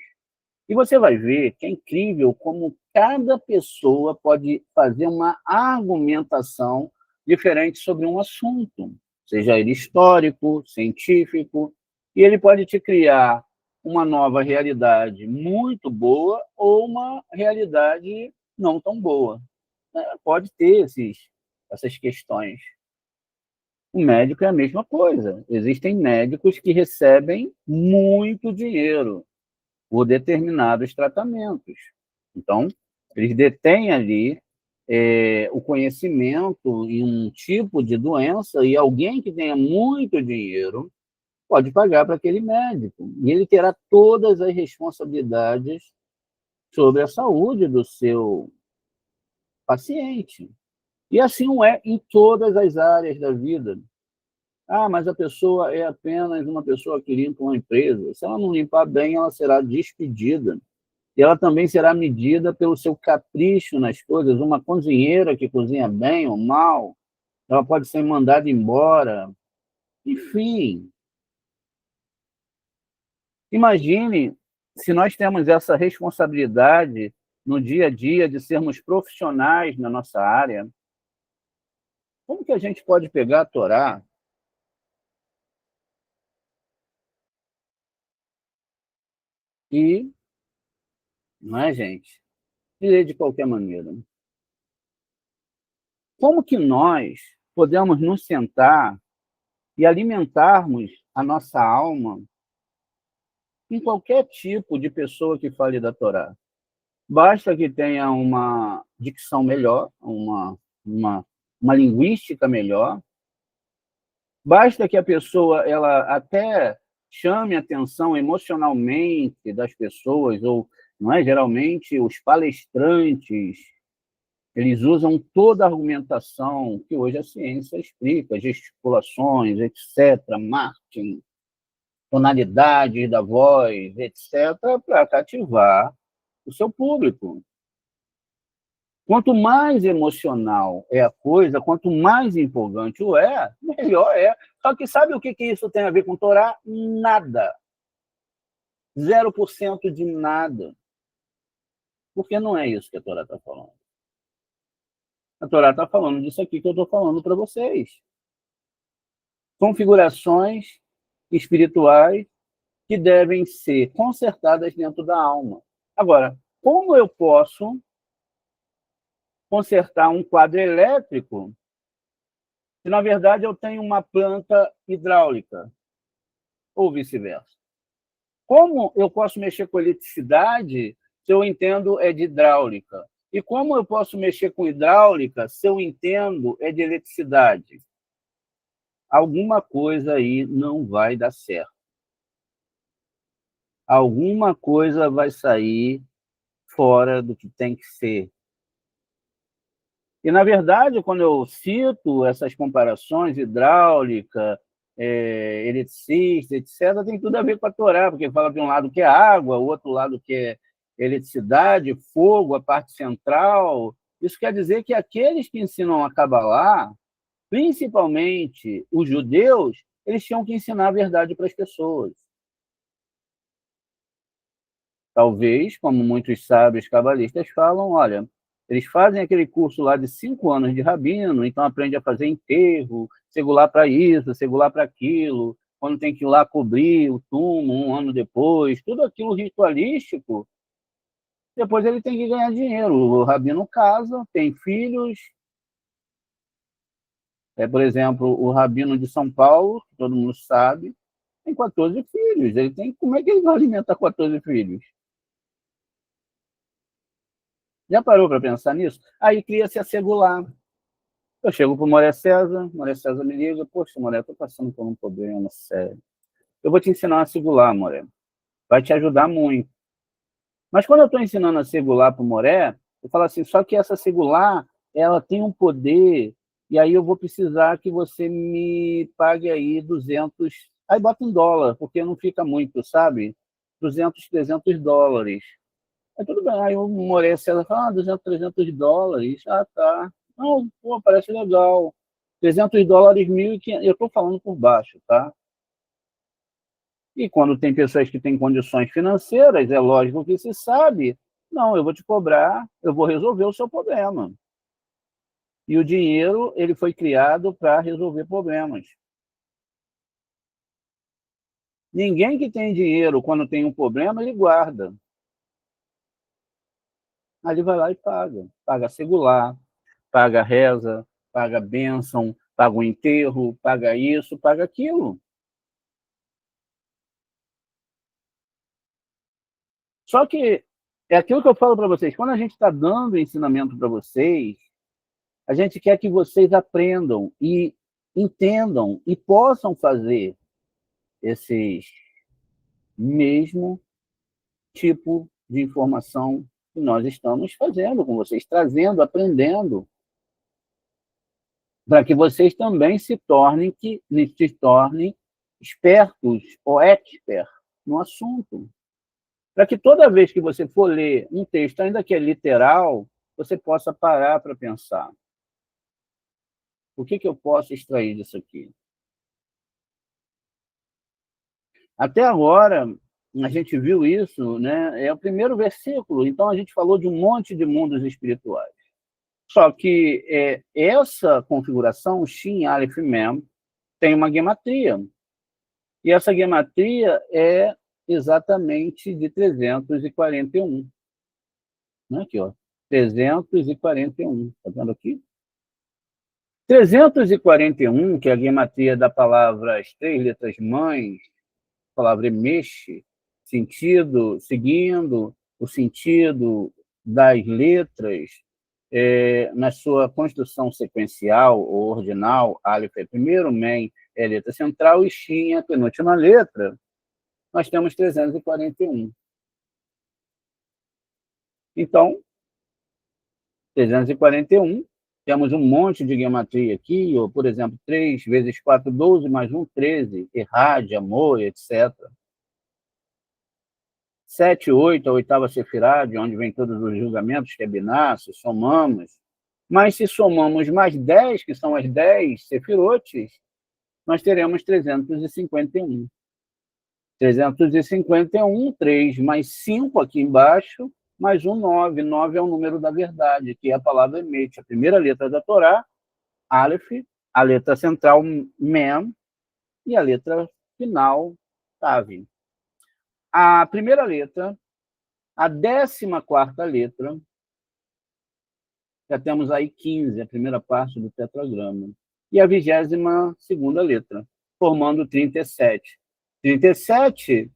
E você vai ver que é incrível como cada pessoa pode fazer uma argumentação diferente sobre um assunto, seja ele histórico, científico, e ele pode te criar uma nova realidade muito boa ou uma realidade não tão boa. Pode ter essas questões. O médico é a mesma coisa. Existem médicos que recebem muito dinheiro por determinados tratamentos. Então, eles detêm ali o conhecimento em um tipo de doença e alguém que tenha muito dinheiro pode pagar para aquele médico. E ele terá todas as responsabilidades sobre a saúde do seu paciente. E assim é em todas as áreas da vida. Mas a pessoa é apenas uma pessoa que limpa uma empresa. Se ela não limpar bem, ela será despedida. E ela também será medida pelo seu capricho nas coisas. Uma cozinheira que cozinha bem ou mal, ela pode ser mandada embora. Enfim, imagine se nós temos essa responsabilidade no dia a dia de sermos profissionais na nossa área. Como que a gente pode pegar a Torá e, não é, gente, ler de qualquer maneira? Como que nós podemos nos sentar e alimentarmos a nossa alma em qualquer tipo de pessoa que fale da Torá? Basta que tenha uma dicção melhor, uma linguística melhor. Basta que a pessoa ela até chame a atenção emocionalmente das pessoas, ou não é? Geralmente os palestrantes eles usam toda a argumentação que hoje a ciência explica, gesticulações, etc., marketing, tonalidade da voz, etc., para cativar o seu público. Quanto mais emocional é a coisa, quanto mais empolgante melhor é. Só que sabe o que isso tem a ver com Torá? Nada. 0% de nada. Porque não é isso que a Torá está falando. A Torá está falando disso aqui que eu estou falando para vocês. Configurações espirituais que devem ser consertadas dentro da alma. Agora, como eu posso consertar um quadro elétrico se, na verdade, eu tenho uma planta hidráulica? Ou vice-versa. Como eu posso mexer com eletricidade se eu entendo de hidráulica? E como eu posso mexer com hidráulica se eu entendo de eletricidade? Alguma coisa aí não vai dar certo. Alguma coisa vai sair fora do que tem que ser. E, na verdade, quando eu cito essas comparações, hidráulica, eletricista, etc., tem tudo a ver com a Torá, porque fala de um lado que é água, o outro lado que é eletricidade, fogo, a parte central. Isso quer dizer que aqueles que ensinam a Cabalá, principalmente os judeus, eles tinham que ensinar a verdade para as pessoas. Talvez, como muitos sábios cabalistas falam, olha, eles fazem aquele curso lá de 5 anos de rabino, então aprende a fazer enterro, segular para isso, segular para aquilo, quando tem que ir lá cobrir o túmulo 1 ano depois, tudo aquilo ritualístico. Depois ele tem que ganhar dinheiro. O rabino casa, tem filhos, Por exemplo, o rabino de São Paulo, que todo mundo sabe, tem 14 filhos. Como é que ele vai alimentar 14 filhos? Já parou para pensar nisso? Aí cria-se a Segular. Eu chego para o Moré César me liga, poxa, Moré, estou passando por um problema sério. Eu vou te ensinar a Segular, Moré. Vai te ajudar muito. Mas quando eu estou ensinando a Segular para o Moré, eu falo assim, só que essa Segular, ela tem um poder, e aí eu vou precisar que você me pague aí 200, aí bota em dólar, porque não fica muito, sabe? 200, 300 dólares. Aí tudo bem, aí o Moré César fala, 200, 300 dólares, tá. Não, pô, parece legal. 300 dólares, 1.500, eu estou falando por baixo, tá? E quando tem pessoas que têm condições financeiras, é lógico que se sabe, não, eu vou te cobrar, eu vou resolver o seu problema. E o dinheiro, ele foi criado para resolver problemas. Ninguém que tem dinheiro, quando tem um problema, ele guarda. Aí ele vai lá e paga. Paga Segular, paga reza, paga bênção, paga o enterro, paga isso, paga aquilo. Só que é aquilo que eu falo para vocês, quando a gente está dando ensinamento para vocês, a gente quer que vocês aprendam e entendam e possam fazer esses mesmo tipo de informação que nós estamos fazendo com vocês, trazendo, aprendendo, para que vocês também se tornem espertos ou expert no assunto. Para que toda vez que você for ler um texto, ainda que é literal, você possa parar para pensar. O que eu posso extrair disso aqui? Até agora, a gente viu isso, né? É o primeiro versículo, então a gente falou de um monte de mundos espirituais. Só que essa configuração, Shin, Aleph, Mem, tem uma gematria. E essa gematria é exatamente de 341. Aqui, ó, 341. Está vendo aqui? 341, que é a gematria da palavra, as 3 letras mães, a palavra mexe, sentido, seguindo o sentido das letras, na sua construção sequencial ou ordinal, Aleph é primeiro, Mem é a letra central e Shin é a penúltima letra, nós temos 341. Então, 341, temos um monte de gematria aqui, ou, por exemplo, 3 vezes 4, 12, mais 1, 13, Errad, amor, etc. 7, 8, a oitava sefirá, de onde vem todos os julgamentos, que é Biná, se somamos. Mas se somamos mais 10, que são as 10 sefirotes, nós teremos 351. 351, 3 mais 5 aqui embaixo, mais um 9. 9 é o número da verdade, que é a palavra Emet, a primeira letra da Torá, Aleph, a letra central, Mem, e a letra final, Tav. A primeira letra, a 14ª letra, já temos aí 15, a primeira parte do tetragrama, e a 22ª letra, formando 37. 37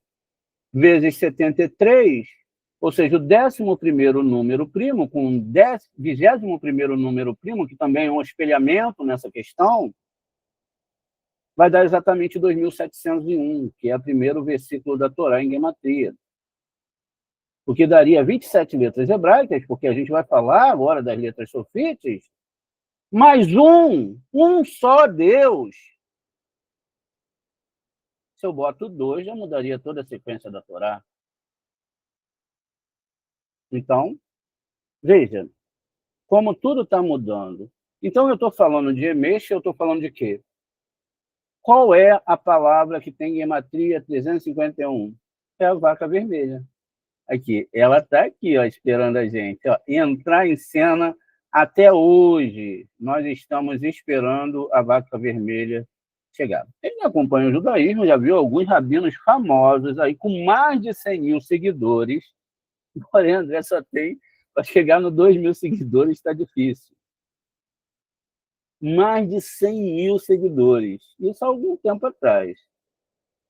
vezes 73, ou seja, o 11º número primo, com o 21º número primo, que também é um espelhamento nessa questão, vai dar exatamente 2.701, que é o primeiro versículo da Torá em gematria. O que daria 27 letras hebraicas, porque a gente vai falar agora das letras sofites, mais um só Deus. Se eu boto 2, já mudaria toda a sequência da Torá. Então, veja, como tudo está mudando. Então, eu estou falando de Emesh, eu estou falando de quê? Qual é a palavra que tem gematria 351? É a vaca vermelha. Aqui, ela está aqui, ó, esperando a gente. Ó, entrar em cena até hoje. Nós estamos esperando a vaca vermelha chegar. Quem acompanha o judaísmo já viu alguns rabinos famosos aí com mais de 100 mil seguidores. Porém, André só tem, para chegar no 2.000 seguidores está difícil. mais de 100 mil seguidores. Isso há algum tempo atrás.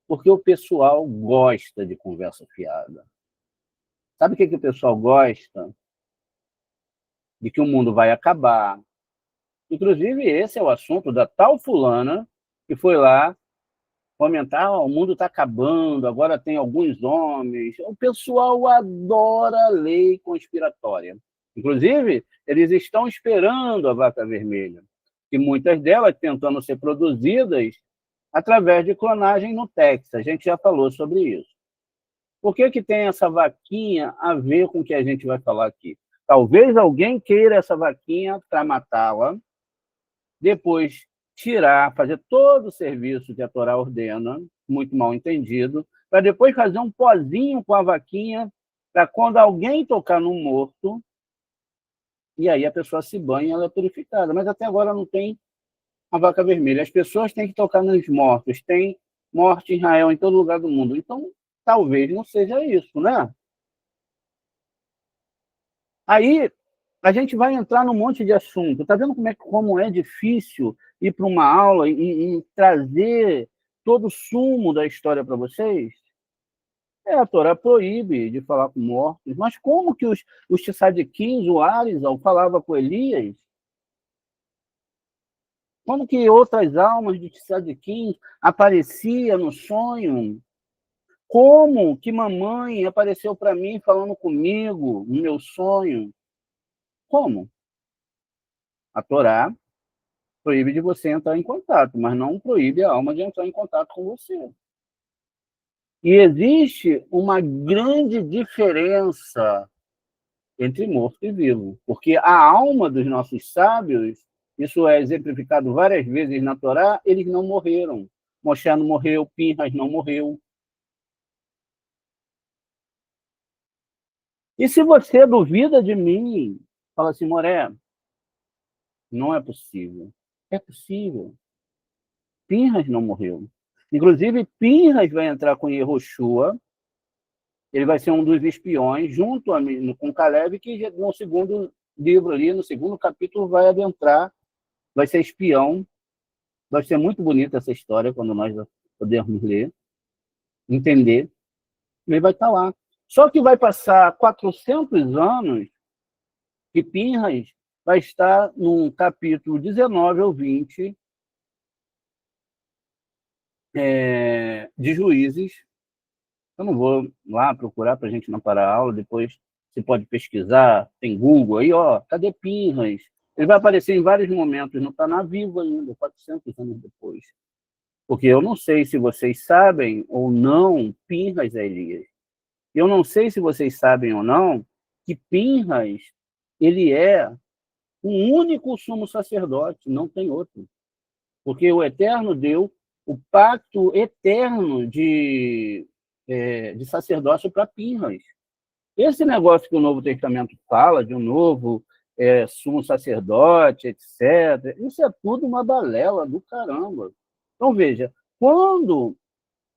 Porque o pessoal gosta de conversa fiada. Sabe o que o pessoal gosta? De que o mundo vai acabar. Inclusive, esse é o assunto da tal fulana que foi lá comentar: o mundo está acabando, agora tem alguns homens. O pessoal adora a lei conspiratória. Inclusive, eles estão esperando a vaca vermelha, e muitas delas tentando ser produzidas através de clonagem no Texas. A gente já falou sobre isso. Por que tem essa vaquinha a ver com o que a gente vai falar aqui? Talvez alguém queira essa vaquinha para matá-la, depois tirar, fazer todo o serviço que a Torá ordena, muito mal entendido, para depois fazer um pozinho com a vaquinha, para quando alguém tocar no morto, e aí a pessoa se banha e ela é purificada. Mas até agora não tem a vaca vermelha. As pessoas têm que tocar nos mortos. Tem morte em Israel, em todo lugar do mundo. Então, talvez não seja isso, né? Aí a gente vai entrar num monte de assunto. Está vendo como é difícil ir para uma aula e trazer todo o sumo da história para vocês? A Torá proíbe de falar com mortos. Mas como que os tzadikim, o Arizal, falava com Elias? Como que outras almas de tzadikim apareciam no sonho? Como que mamãe apareceu para mim falando comigo no meu sonho? Como? A Torá proíbe de você entrar em contato, mas não proíbe a alma de entrar em contato com você. E existe uma grande diferença entre morto e vivo, porque a alma dos nossos sábios, isso é exemplificado várias vezes na Torá, eles não morreram. Moshe não morreu, Pinhas não morreu. E se você duvida de mim, fala assim: Moré, não é possível. É possível. Pinhas não morreu. Inclusive, Pinhas vai entrar com Yehoshua, ele vai ser um dos espiões, junto com Caleb, que no segundo livro ali, no segundo capítulo, vai adentrar, vai ser espião. Vai ser muito bonita essa história, quando nós pudermos ler, entender. Ele vai estar lá. Só que vai passar 400 anos e Pinhas vai estar no capítulo 19 ou 20 de Juízes. Eu não vou lá procurar para a gente não parar a aula, depois você pode pesquisar, tem Google aí, cadê Pinhas? Ele vai aparecer em vários momentos, não está na viva ainda, 400 anos depois. Porque eu não sei se vocês sabem ou não, Pinhas é Elias. Eu não sei se vocês sabem ou não que Pinhas, ele é o único sumo sacerdote, não tem outro. Porque o Eterno deu o pacto eterno de sacerdócio para Pinhas. Esse negócio que o Novo Testamento fala, de um novo sumo sacerdote, etc., isso é tudo uma balela do caramba. Então, veja, quando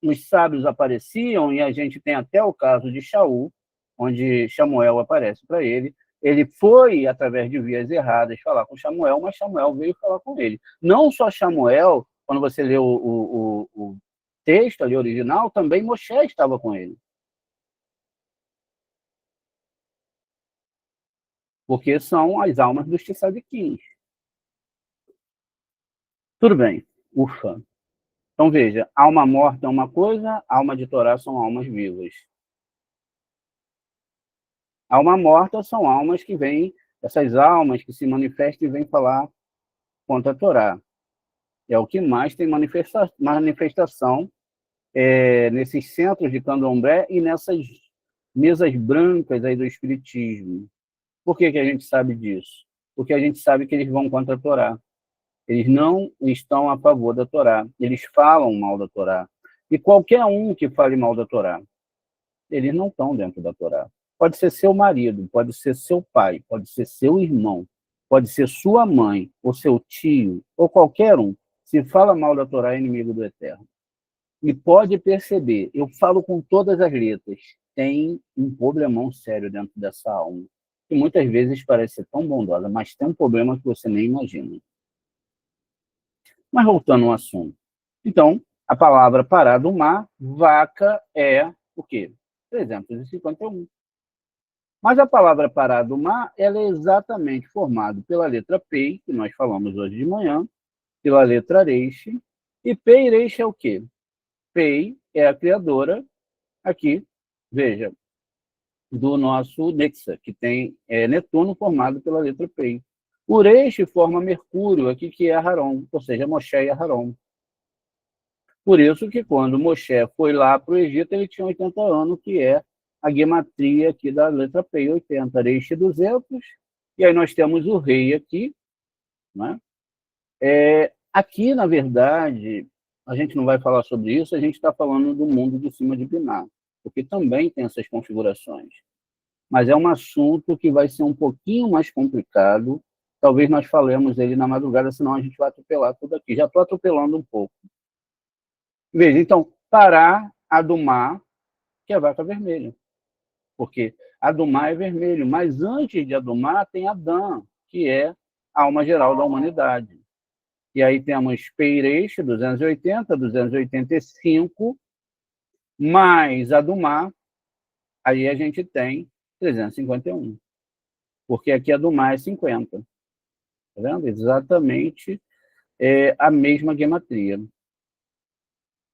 os sábios apareciam, e a gente tem até o caso de Shaul, onde Samuel aparece para ele, ele foi, através de vias erradas, falar com Samuel, mas Samuel veio falar com ele. Não só Samuel, quando você lê o texto ali original, também Moshe estava com ele. Porque são as almas dos tzadikim. Tudo bem, ufa. Então, veja, alma morta é uma coisa, alma de Torá são almas vivas. Alma morta são almas que vêm, essas almas que se manifestam e vêm falar contra a Torá. É o que mais tem manifestação nesses centros de candomblé e nessas mesas brancas aí do espiritismo. Por que a gente sabe disso? Porque a gente sabe que eles vão contra a Torá. Eles não estão a favor da Torá. Eles falam mal da Torá. E qualquer um que fale mal da Torá, eles não estão dentro da Torá. Pode ser seu marido, pode ser seu pai, pode ser seu irmão, pode ser sua mãe, ou seu tio, ou qualquer um. Se fala mal da Torá, é inimigo do Eterno. E pode perceber, eu falo com todas as letras, tem um problemão sério dentro dessa alma, que muitas vezes parece ser tão bondosa, mas tem um problema que você nem imagina. Mas voltando ao assunto. Então, a palavra Pará do Mar, vaca é o quê? 351. Mas a palavra Pará do Mar, ela é exatamente formada pela letra Pei, que nós falamos hoje de manhã, pela letra Reixe, e Pei e Reixe é o quê? Pei é a criadora, aqui, veja, do nosso Nexa, que tem Netuno formado pela letra Pei. O Reixe forma Mercúrio, aqui que é Aharon, ou seja, Moshe e Aharon. Por isso que quando Moshe foi lá para o Egito, ele tinha 80 anos, que é a gematria aqui da letra P, 80, Reixe 200, e aí nós temos o rei aqui, né? Aqui, na verdade, a gente não vai falar sobre isso, a gente está falando do mundo de cima de Binar, porque também tem essas configurações. Mas é um assunto que vai ser um pouquinho mais complicado, talvez nós falemos ele na madrugada, senão a gente vai atropelar tudo aqui. Já estou atropelando um pouco. Veja, então, Pará, Adumá, que é a vaca vermelha. Porque Adumá é vermelho, mas antes de Adumá tem Adã, que é a alma geral da humanidade. E aí temos Peireixe, 280, 285, mais Adumá, aí a gente tem 351. Porque aqui Adumá é 50. Tá vendo? Exatamente a mesma gematria.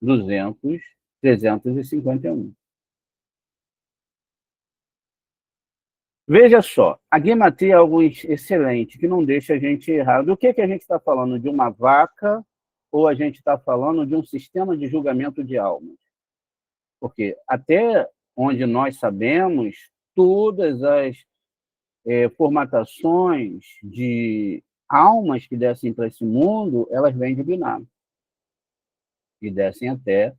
200, 351. Veja só, a gematria é algo excelente, que não deixa a gente errar. Do que a gente está falando? De uma vaca ou a gente está falando de um sistema de julgamento de almas? Porque até onde nós sabemos, todas as formatações de almas que descem para esse mundo, elas vêm de Binar. E descem até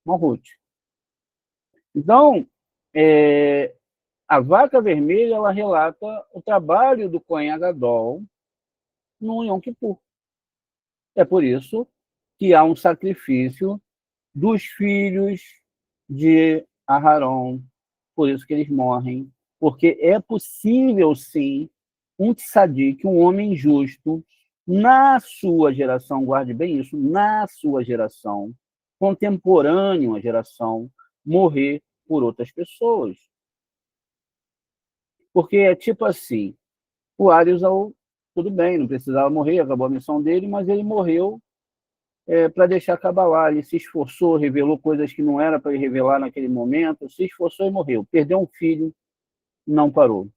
Malhut. Então, a vaca vermelha, ela relata o trabalho do Kohen Gadol no Yom Kippur. É por isso que há um sacrifício dos filhos de Aharon, por isso que eles morrem, porque é possível, sim, um tzadik, um homem justo, na sua geração, guarde bem isso, na sua geração, contemporâneo à geração, morrer por outras pessoas. Porque é tipo assim, o Arius, tudo bem, não precisava morrer, acabou a missão dele, mas ele morreu para deixar Kabbalah. Ele se esforçou, revelou coisas que não era para ele revelar naquele momento, se esforçou e morreu. Perdeu um filho, não parou.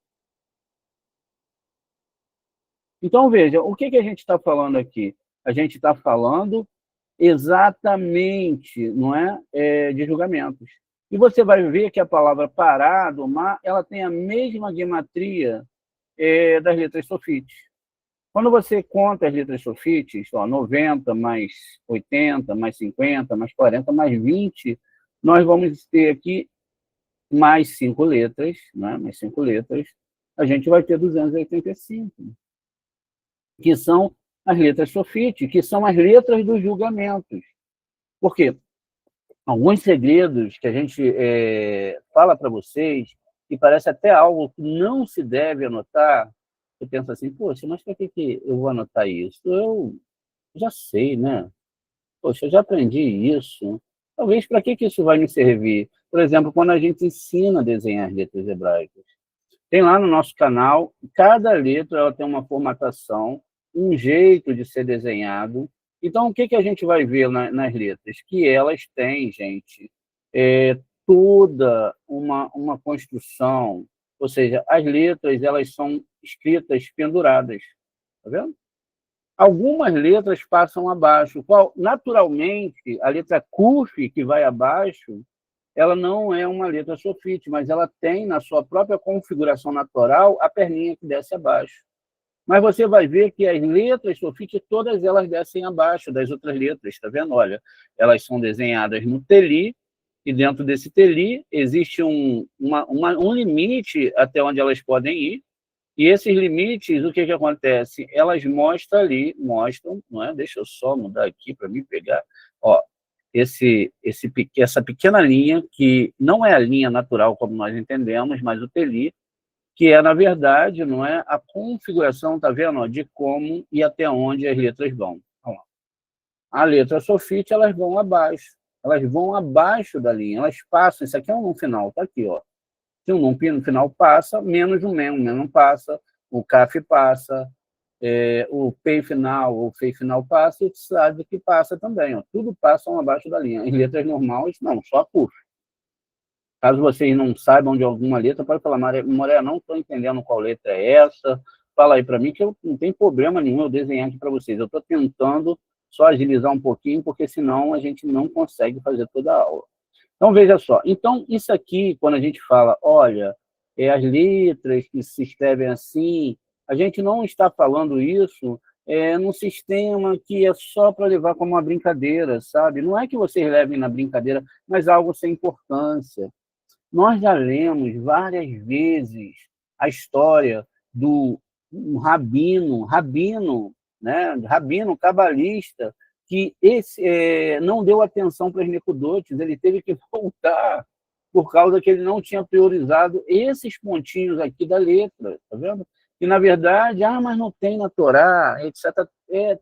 Então, veja, o que a gente está falando aqui? A gente está falando exatamente, não é, de julgamentos. E você vai ver que a palavra Pará, do mar, ela tem a mesma gematria das letras sofites. Quando você conta as letras sofites, 90 mais 80, mais 50, mais 40, mais 20, nós vamos ter aqui mais 5 letras, né? Mais 5 letras, a gente vai ter 285, que são as letras sofites, que são as letras dos julgamentos. Por quê? Alguns segredos que a gente fala para vocês, que parece até algo que não se deve anotar, você pensa assim, poxa, mas para que eu vou anotar isso? Eu já sei, né? Poxa, eu já aprendi isso. Talvez para que isso vai me servir? Por exemplo, quando a gente ensina a desenhar as letras hebraicas. Tem lá no nosso canal, cada letra ela tem uma formatação, um jeito de ser desenhado. Então, o que a gente vai ver nas letras? Que elas têm, gente, toda uma construção, ou seja, as letras elas são escritas penduradas, tá vendo? Algumas letras passam abaixo, naturalmente, a letra Kuf, que vai abaixo, ela não é uma letra sofite, mas ela tem na sua própria configuração natural a perninha que desce abaixo. Mas você vai ver que as letras sofite, todas elas descem abaixo das outras letras, tá vendo? Olha, elas são desenhadas no teli, e dentro desse teli existe um limite até onde elas podem ir, e esses limites, o que acontece? Elas mostram ali, não é? Deixa eu só mudar aqui para me pegar. Ó, essa pequena linha, que não é a linha natural como nós entendemos, mas o teli, que é, na verdade, não é a configuração, tá vendo? Ó, de como e até onde as letras vão. a letra sofite, elas vão abaixo. Elas vão abaixo da linha, elas passam. Isso aqui é um num final, está aqui, ó. Se o num no final passa, menos o men não passa, o CAF passa, o PEI final, o FEI final passa, e o TSAD que passa também. Ó. Tudo passam abaixo da linha. Em letras normais, não, só a CUF. Caso vocês não saibam de alguma letra, pode falar, Moré, não estou entendendo qual letra é essa, fala aí para mim que eu não tem problema nenhum eu desenhar aqui para vocês. Eu estou tentando só agilizar um pouquinho, porque senão a gente não consegue fazer toda a aula. Então, veja só. Então, isso aqui, quando a gente fala, olha, as letras que se escrevem assim, a gente não está falando isso num sistema que é só para levar como uma brincadeira, sabe? Não é que vocês levem na brincadeira, mas algo sem importância. Nós já lemos várias vezes a história do rabino, né? Rabino cabalista, que não deu atenção para os necudotes, ele teve que voltar por causa que ele não tinha priorizado esses pontinhos aqui da letra, tá vendo? E, na verdade, mas não tem na Torá, etc.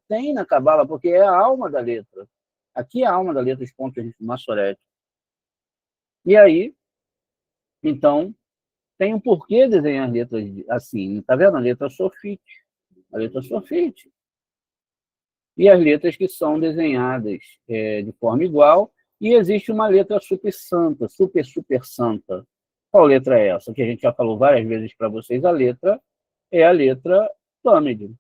Tem na Cabala, porque é a alma da letra. Aqui é a alma da letra, os pontos maçoréticos. E aí, então, tem um porquê desenhar as letras assim, tá vendo? A letra sofite. A letra sofite. E as letras que são desenhadas de forma igual, e existe uma letra super santa, super santa. Qual letra é essa? Que a gente já falou várias vezes para vocês, a letra é a letra lâmede.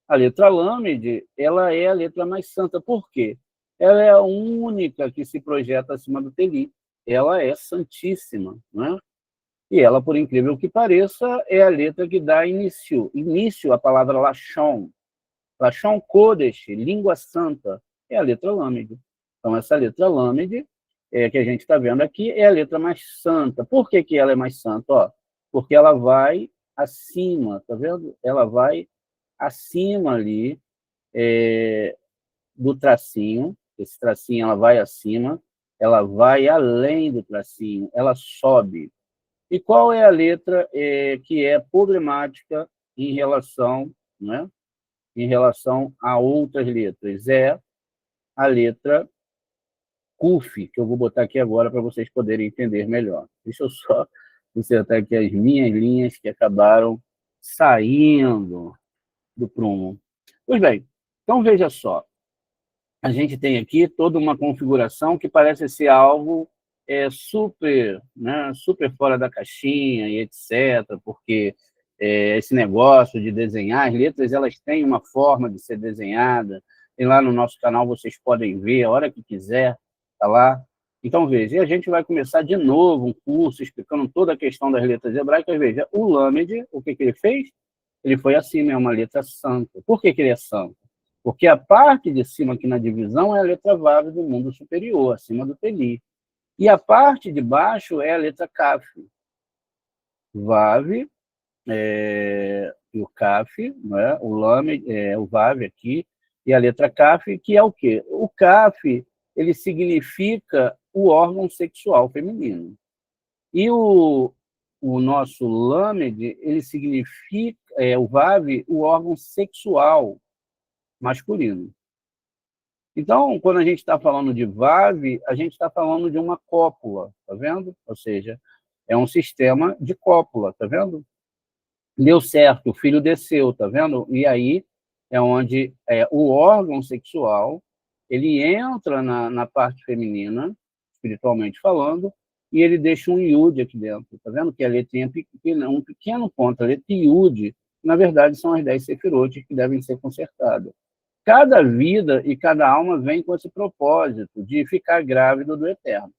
A letra lâmede, ela é a letra mais santa. Por quê? Ela é a única que se projeta acima do teli. Ela é santíssima, né? E ela, por incrível que pareça, é a letra que dá início à palavra Lashon. Lashon Kodesh, língua santa, é a letra lâmede. Então, essa letra lâmede, que a gente está vendo aqui, é a letra mais santa. Por que ela é mais santa? Ó, porque ela vai acima, tá vendo? Ela vai acima ali do tracinho. Esse tracinho, ela vai acima, ela vai além do tracinho, ela sobe. E qual é a letra que é problemática em relação, né, em relação a outras letras? É a letra CUF, que eu vou botar aqui agora para vocês poderem entender melhor. Deixa eu só consertar aqui as minhas linhas que acabaram saindo do prumo. Pois bem, então veja só. A gente tem aqui toda uma configuração que parece ser algo super, né, super fora da caixinha e etc., porque esse negócio de desenhar, as letras elas têm uma forma de ser desenhada, e lá no nosso canal vocês podem ver a hora que quiser, tá lá. Então, veja, e a gente vai começar de novo um curso explicando toda a questão das letras hebraicas. Veja, o Lamed, o que ele fez? Ele foi acima, é uma letra santa. Por que ele é santo? Porque a parte de cima aqui na divisão é a letra Vav do mundo superior, acima do Teli. E a parte de baixo é a letra Kaf. Vav, e o Kaf, né? O Lame, o Vav aqui, e a letra Kaf, que é o quê? O Kaf, ele significa o órgão sexual feminino. E o nosso Lamed, ele significa, o Vav, o órgão sexual masculino. Então, quando a gente está falando de VAV, a gente está falando de uma cópula, tá vendo? Ou seja, é um sistema de cópula, tá vendo? Deu certo, o filho desceu, tá vendo? E aí é onde o órgão sexual ele entra na parte feminina, espiritualmente falando, e ele deixa um iude aqui dentro, tá vendo? Que a letrinha pequena, um pequeno ponto, a letra iude, na verdade, são as 10 sefirotes que devem ser consertadas. Cada vida e cada alma vem com esse propósito de ficar grávido do Eterno.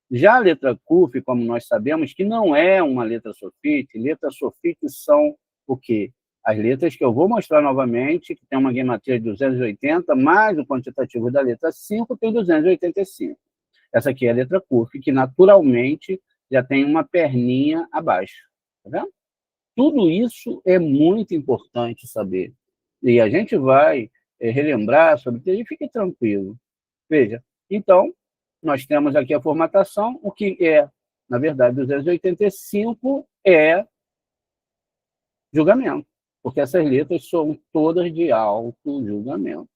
Já a letra Kuf, como nós sabemos, que não é uma letra sofite, letras sofites são o quê? As letras que eu vou mostrar novamente, que tem uma gematria de 280, mais o quantitativo da letra 5 tem 285. Essa aqui é a letra Kuf, que naturalmente já tem uma perninha abaixo. Tá vendo? Tudo isso é muito importante saber. E a gente vai relembrar sobre isso, e fique tranquilo. Veja, então, nós temos aqui a formatação, o que é, na verdade, 285 é julgamento, porque essas letras são todas de alto julgamento.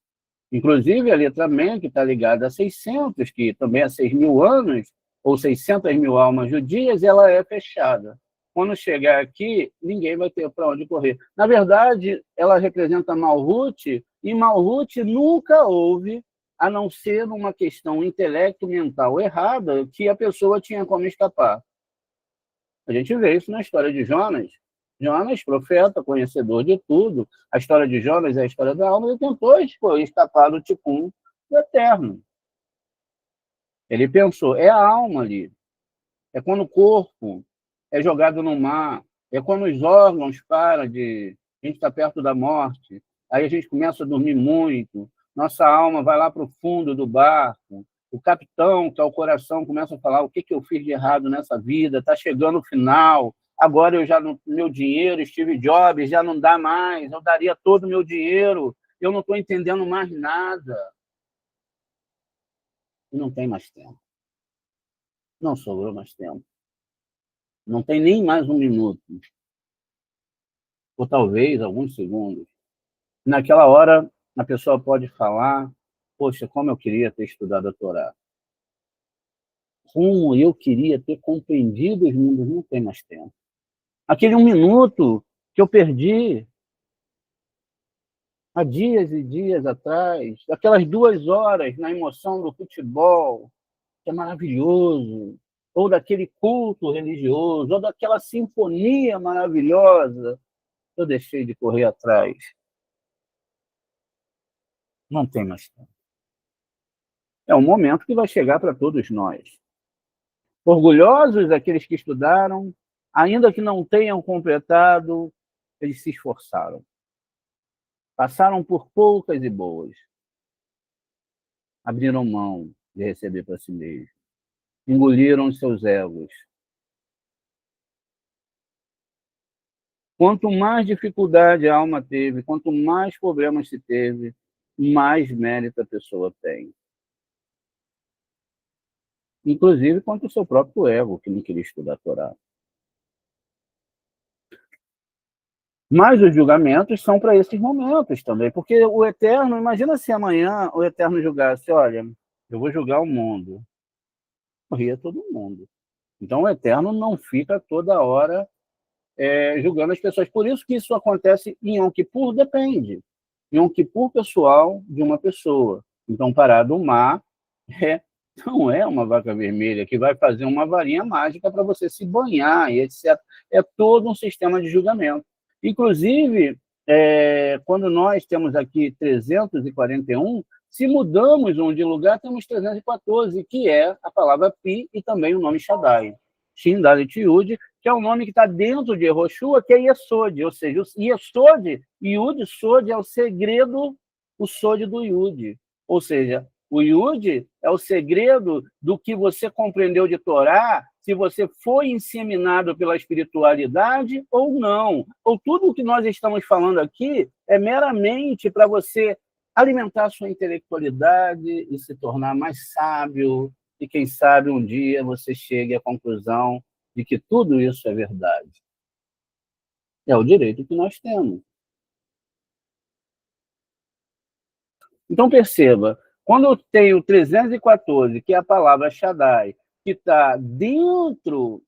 Inclusive, a letra Mem, que está ligada a 600, que também é 6.000 anos, ou 600.000 almas judias, ela é fechada. Quando chegar aqui, ninguém vai ter para onde correr. Na verdade, ela representa Malhut, e Malhut nunca houve, a não ser numa questão intelecto mental errada, que a pessoa tinha como escapar. A gente vê isso na história de Jonas. Jonas, profeta, conhecedor de tudo. A história de Jonas é a história da alma. Ele tentou escapar do ticum do eterno. Ele pensou, é a alma ali. É quando o corpo é jogado no mar. É quando os órgãos param de... A gente está perto da morte. Aí a gente começa a dormir muito. Nossa alma vai lá para o fundo do barco. O capitão, que é o coração, começa a falar o que eu fiz de errado nessa vida. Está chegando o final. Agora eu já não... Meu dinheiro, Steve Jobs, já não dá mais. Eu daria todo o meu dinheiro. Eu não estou entendendo mais nada. E não tem mais tempo. Não sobrou mais tempo. Não tem nem mais um minuto. Ou talvez alguns segundos. Naquela hora, a pessoa pode falar, poxa, como eu queria ter estudado a Torá. Como eu queria ter compreendido os mundos, não tem mais tempo. Aquele 1 minuto que eu perdi há dias e dias atrás, aquelas 2 horas na emoção do futebol, que é maravilhoso, ou daquele culto religioso, ou daquela sinfonia maravilhosa, eu deixei de correr atrás. Não tem mais tempo. É um momento que vai chegar para todos nós. Orgulhosos aqueles que estudaram, ainda que não tenham completado, eles se esforçaram. Passaram por poucas e boas. Abriram mão de receber para si mesmos. Engoliram os seus egos. Quanto mais dificuldade a alma teve, quanto mais problemas se teve, mais mérito a pessoa tem. Inclusive contra o seu próprio ego, que não queria estudar a Torá. Mas os julgamentos são para esses momentos também, porque o Eterno, imagina se amanhã o Eterno julgasse, olha, eu vou julgar o mundo. Morria todo mundo. Então o Eterno não fica toda hora julgando as pessoas. Por isso que isso acontece em Yom Kippur, depende. Em Yom Kippur pessoal de uma pessoa. Então parar do mar não é uma vaca vermelha que vai fazer uma varinha mágica para você se banhar, e etc. É todo um sistema de julgamento. Inclusive, quando nós temos aqui 341, se mudamos de lugar, temos 314, que é a palavra Pi e também o nome Shaddai. Shin, Dalet, Yud, que é o nome que está dentro de Yehoshua, que é Yesod, ou seja, Yesod, Yud, Sod é o segredo, o Sod do Yud. Ou seja, o Yud é o segredo do que você compreendeu de Torá, se você foi inseminado pela espiritualidade ou não. Ou tudo o que nós estamos falando aqui é meramente para você alimentar sua intelectualidade e se tornar mais sábio, e quem sabe um dia você chegue à conclusão de que tudo isso é verdade. É o direito que nós temos. Então perceba, quando eu tenho 314, que é a palavra Shaddai, que está dentro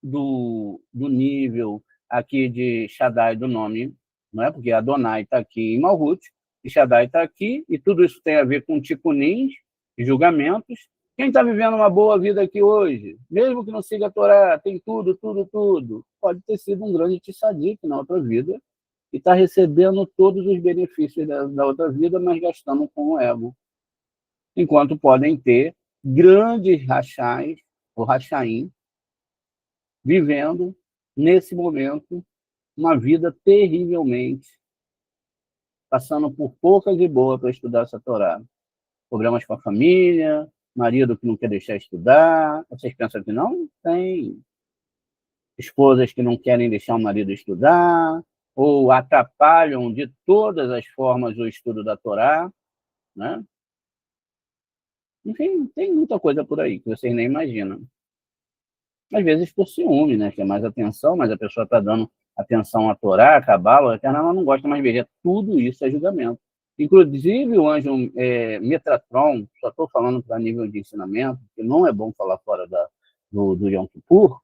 do nível aqui de Shaddai do nome, não é? Porque Adonai está aqui em Malhut, e Shaddai está aqui, e tudo isso tem a ver com tikunins, julgamentos. Quem está vivendo uma boa vida aqui hoje, mesmo que não siga a Torá, tem tudo, pode ter sido um grande tzadik na outra vida, e está recebendo todos os benefícios da outra vida, mas gastando com o ego. Enquanto podem ter grandes rachais, ou rachaim, vivendo, nesse momento, uma vida terrivelmente, passando por poucas e boas para estudar essa Torá. Problemas com a família, marido que não quer deixar estudar. Vocês pensam que não? Tem. Esposas que não querem deixar o marido estudar, ou atrapalham de todas as formas o estudo da Torá, né? Enfim, tem muita coisa por aí que vocês nem imaginam. Às vezes por ciúme, né? Quer mais atenção, mas a pessoa está dando atenção à Torá, à Cabala, ela não gosta mais de ver. Tudo isso é julgamento. Inclusive, o anjo Metatron, só estou falando para nível de ensinamento, que não é bom falar fora do Yom Kippur,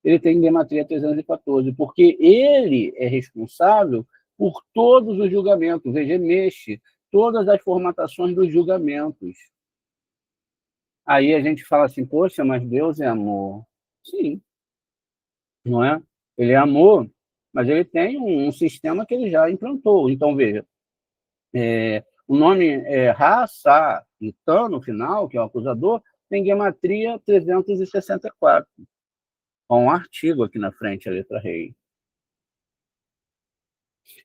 ele tem gematria 314, porque ele é responsável por todos os julgamentos. Veja, mexe todas as formatações dos julgamentos. Aí a gente fala assim, poxa, mas Deus é amor. Sim, não é? Ele é amor, mas ele tem um sistema que ele já implantou. Então, veja, o nome é Ra-Sa, e Tan, no final, que é o acusador, tem gematria 364. Há um artigo aqui na frente, a letra rei,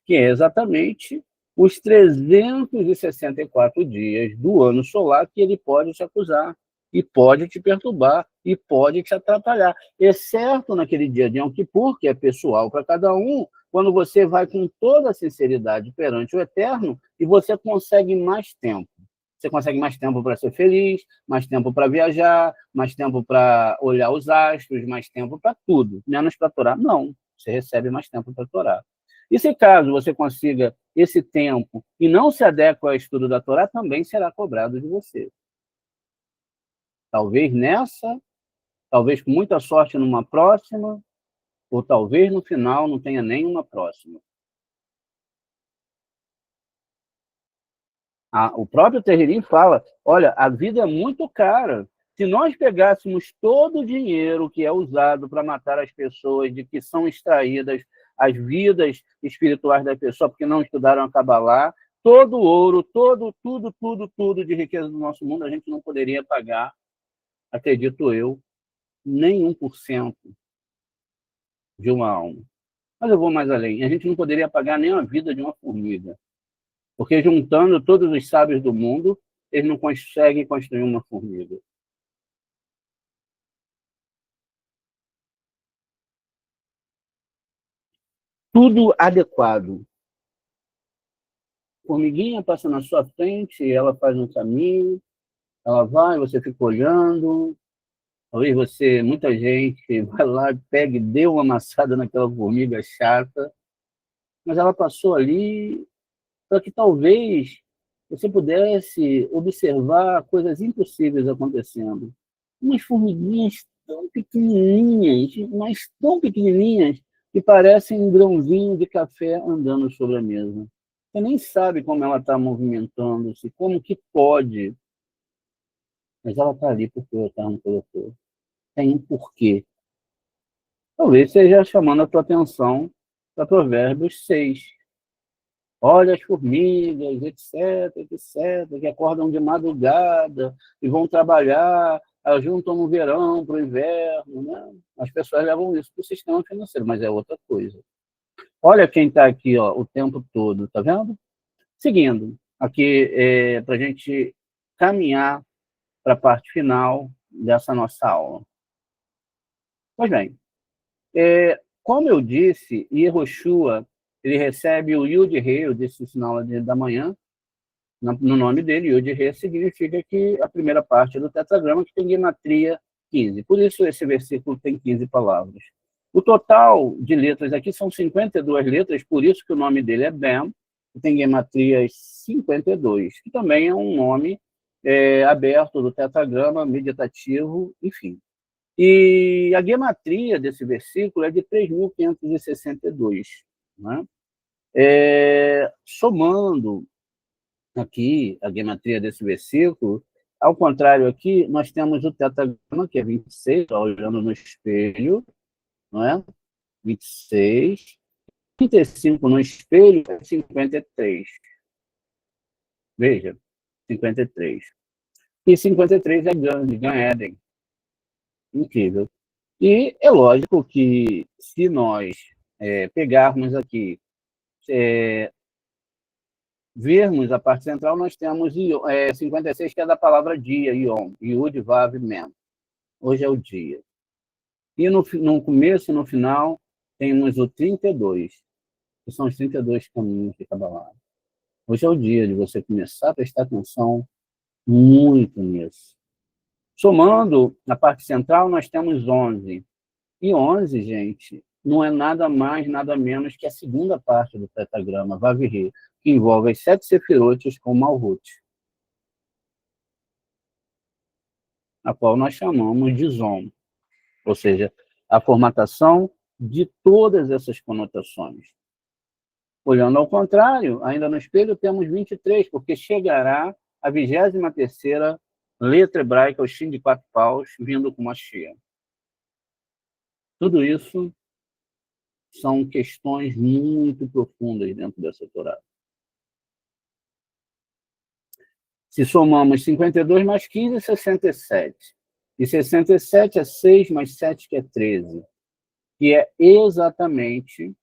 que é exatamente os 364 dias do ano solar que ele pode te acusar, e pode te perturbar, e pode te atrapalhar, exceto naquele dia de Yom Kippur, que é pessoal para cada um, quando você vai com toda a sinceridade perante o Eterno e você consegue mais tempo. Você consegue mais tempo para ser feliz, mais tempo para viajar, mais tempo para olhar os astros, mais tempo para tudo, menos para Torá. Não, você recebe mais tempo para Torá. E se caso você consiga esse tempo e não se adequa ao estudo da Torá, também será cobrado de você. Talvez nessa, talvez com muita sorte numa próxima, ou talvez no final não tenha nenhuma próxima. O próprio Terrilim fala, olha, a vida é muito cara. Se nós pegássemos todo o dinheiro que é usado para matar as pessoas, de que são extraídas as vidas espirituais das pessoas, porque não estudaram a Kabbalah, todo o ouro, tudo de riqueza do nosso mundo, a gente não poderia pagar, acredito eu, nem 1% de uma alma. Mas eu vou mais além. A gente não poderia pagar nem a vida de uma formiga. Porque juntando todos os sábios do mundo, eles não conseguem construir uma formiga. Tudo adequado. Formiguinha passa na sua frente, ela faz um caminho, ela vai, você fica olhando. Talvez você, muita gente, vai lá, pega e dê uma amassada naquela formiga chata, mas ela passou ali para que talvez você pudesse observar coisas impossíveis acontecendo. Umas formiguinhas tão pequenininhas, mas tão pequenininhas, que parecem um grãozinho de café andando sobre a mesa. Você nem sabe como ela está movimentando-se, como que pode, mas ela está ali porque o Eterno colocou. Tem um porquê. Talvez seja chamando a tua atenção para Provérbios 6. Olha as formigas, etc., que acordam de madrugada e vão trabalhar, juntam no verão para o inverno. Né? As pessoas levam isso para o sistema financeiro, mas é outra coisa. Olha quem está aqui o tempo todo, tá vendo? Seguindo, aqui para a gente caminhar para a parte final dessa nossa aula. Pois bem, como eu disse, Yehoshua, ele recebe o Yud-He, eu disse isso na aula da manhã, no nome dele, Yud-He significa que a primeira parte do tetragrama que tem gematria 15. Por isso esse versículo tem 15 palavras. O total de letras aqui são 52 letras, por isso que o nome dele é Bem, que tem gematria 52, que também é um nome aberto do tetragrama, meditativo, enfim. E a gematria desse versículo é de 3.562. Né? Somando aqui a gematria desse versículo, ao contrário aqui, nós temos o tetragrama, que é 26, olhando no espelho, não é? 26. 35 no espelho é 53. Veja, 53. E 53 é Gan Eden. Incrível. E é lógico que se nós pegarmos aqui, vermos a parte central, nós temos 56, que é da palavra dia, Yom, Yud, Vav, Mem. Hoje é o dia. E no começo e no final, temos o 32, que são os 32 caminhos de Kabbalah. Hoje é o dia de você começar a prestar atenção muito nisso. Somando, na parte central, nós temos 11. E 11, gente, não é nada mais, nada menos que a segunda parte do tetragrama, Vav-He. que envolve as 7 sefirotes com Malhut, a qual nós chamamos de Zon, ou seja, a formatação de todas essas conotações. Olhando ao contrário, ainda no espelho temos 23, porque chegará a 23ª letra hebraica, o Shin de 4 paus, vindo com Mashiach. Tudo isso são questões muito profundas dentro dessa Torá. Se somamos 52 mais 15, é 67. E 67 é 6 mais 7, que é 13. Que é exatamente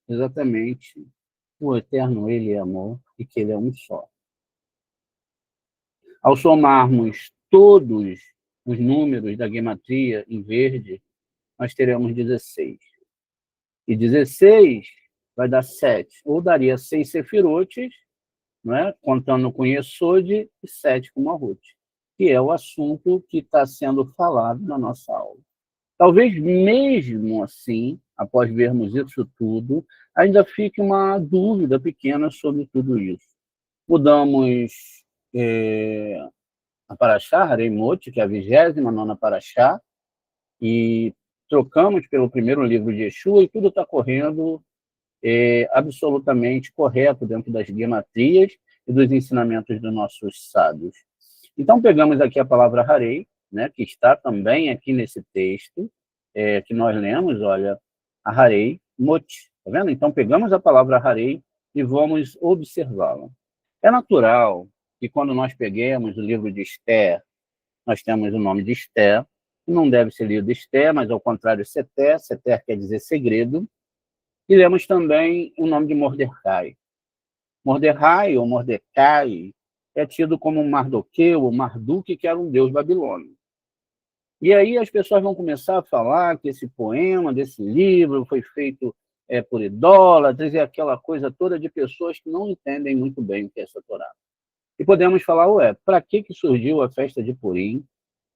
o eterno Ele é amor e que Ele é um só. Ao somarmos todos os números da gematria em verde, nós teremos 16. E 16 vai dar 7, ou daria 6 sefirotes, né, contando com Yesod, e 7 com Malhut, que é o assunto que está sendo falado na nossa aula. Talvez mesmo assim, após vermos isso tudo, ainda fique uma dúvida pequena sobre tudo isso. Mudamos a Parashá, Hareimot, que é a 29ª Parashá, e trocamos pelo primeiro livro de Yeshua, e tudo está correndo absolutamente correto dentro das gematrias e dos ensinamentos dos nossos sábios. Então, pegamos aqui a palavra Harei, né, que está também aqui nesse texto, que nós lemos, olha, a Harei Mot, tá vendo? Então, pegamos a palavra Harei e vamos observá-la. É natural que quando nós peguemos o livro de Esther, nós temos o nome de Esther, que não deve ser lido Esther, mas ao contrário, Seter, Seter quer dizer segredo, e lemos também o nome de Mordecai. Mordecai, ou Mordecai, é tido como Mardoqueu, ou Marduk, que era um deus babilônico. E aí as pessoas vão começar a falar que esse poema, desse livro, foi feito por idólatras, e aquela coisa toda de pessoas que não entendem muito bem o que é essa Torá. E podemos falar, para que surgiu a festa de Purim?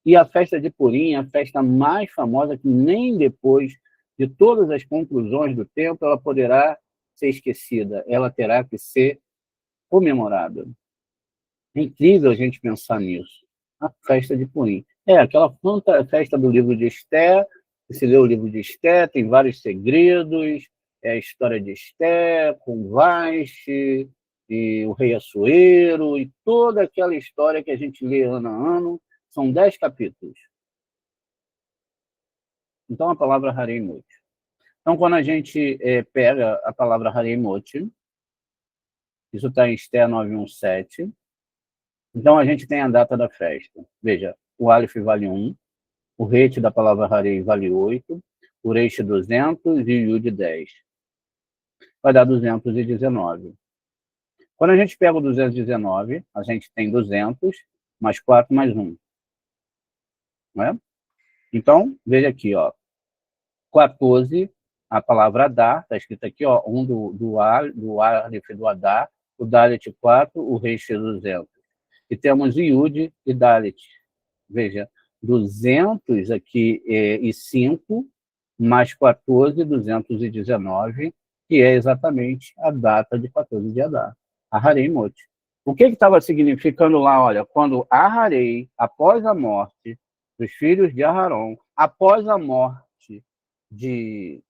E a festa de Purim é a festa mais famosa, que nem depois de todas as conclusões do tempo ela poderá ser esquecida, ela terá que ser comemorada. É incrível a gente pensar nisso. A festa de Purim. Aquela festa do livro de Esther, você lê o livro de Esther, tem vários segredos, a história de Esther, com Vashti, e o rei Assuero, e toda aquela história que a gente lê ano a ano, são 10 capítulos. Então, a palavra Hareimot. Então, quando a gente pega a palavra Hareimot, isso está em Esther 9:1-7, então a gente tem a data da festa. Veja, o Aleph vale 1, o Reit da palavra Harei vale 8, o Reish 200 e o Yud 10. Vai dar 219. Quando a gente pega o 219, a gente tem 200, mais 4, mais 1. Não é? Então, veja aqui, 14, a palavra Adar, está escrito aqui, 1 do Aleph do Adar, o Dalet 4, o Reish 200. E temos Yud e Dalet. Veja, 200 aqui e 5, mais 14, 219, que é exatamente a data de 14 de Adar, a Hareimot. O que estava significando lá? Olha, quando a Harei, após a morte dos filhos de Aharon, após a morte de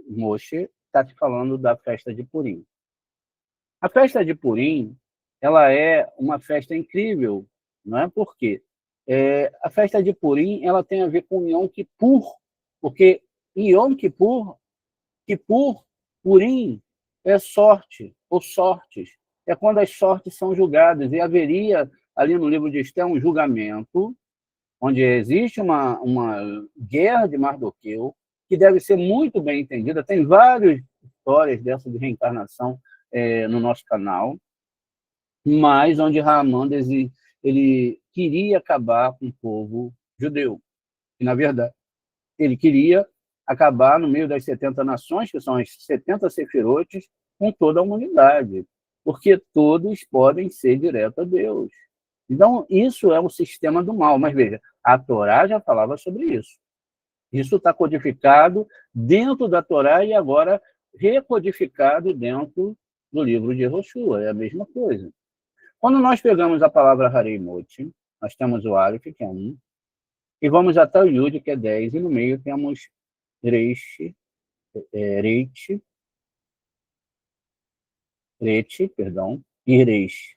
Moshe, está se falando da festa de Purim. A festa de Purim, ela é uma festa incrível, não é? Por quê? A festa de Purim, ela tem a ver com Yom Kippur, porque em Yom Kippur, Purim é sorte, ou sortes. É quando as sortes são julgadas, e haveria ali no livro de Esther um julgamento, onde existe uma guerra de Mardoqueu, que deve ser muito bem entendida. Tem várias histórias dessa de reencarnação no nosso canal, mas onde Haman ele queria acabar com o povo judeu. E, na verdade, ele queria acabar no meio das 70 nações, que são as 70 sefirotes, com toda a humanidade, porque todos podem ser direto a Deus. Então, isso é um sistema do mal. Mas, veja, a Torá já falava sobre isso. Isso está codificado dentro da Torá e agora recodificado dentro do livro de Yehoshua, é a mesma coisa. Quando nós pegamos a palavra Harei Moti, nós temos o Aleph, que é 1, e vamos até o Yud, que é 10, e no meio temos Reish, Rete, e Reish.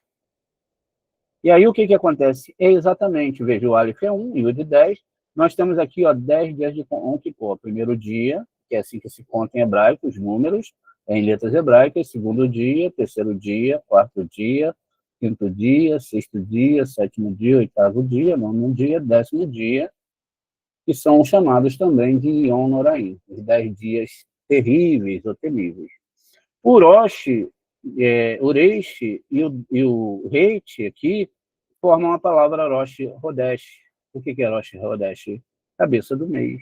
E aí o que acontece? É exatamente, veja, o Aleph é 1, Yud 10, nós temos aqui 10 dias de Yom Kippur. Primeiro dia, que é assim que se conta em hebraico, os números, em letras hebraicas, segundo dia, terceiro dia, quarto dia, quinto dia, sexto dia, sétimo dia, oitavo dia, nono dia, 10º dia, que são chamados também de Yom Noraim, os 10 dias terríveis ou temíveis. O Rosh, o Reish e o Reit aqui formam a palavra Rosh Hodesh. O que é Rosh Hodesh? Cabeça do mês.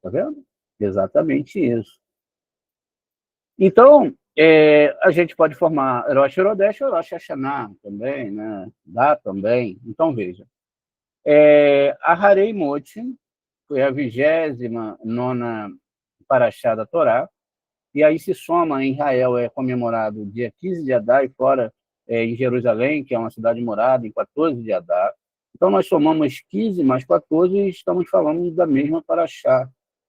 Tá vendo? Exatamente isso. Então, a gente pode formar Rosh Hodesh ou Rosh Hashanah também, né? Dá também. Então, veja. A Harei Moti foi a 29ª Parashá da Torá, e aí se soma, em Israel é comemorado dia 15 de Adar, e fora em Jerusalém, que é uma cidade morada, em 14 de Adar. Então nós somamos 15 mais 14 e estamos falando da mesma Parashá,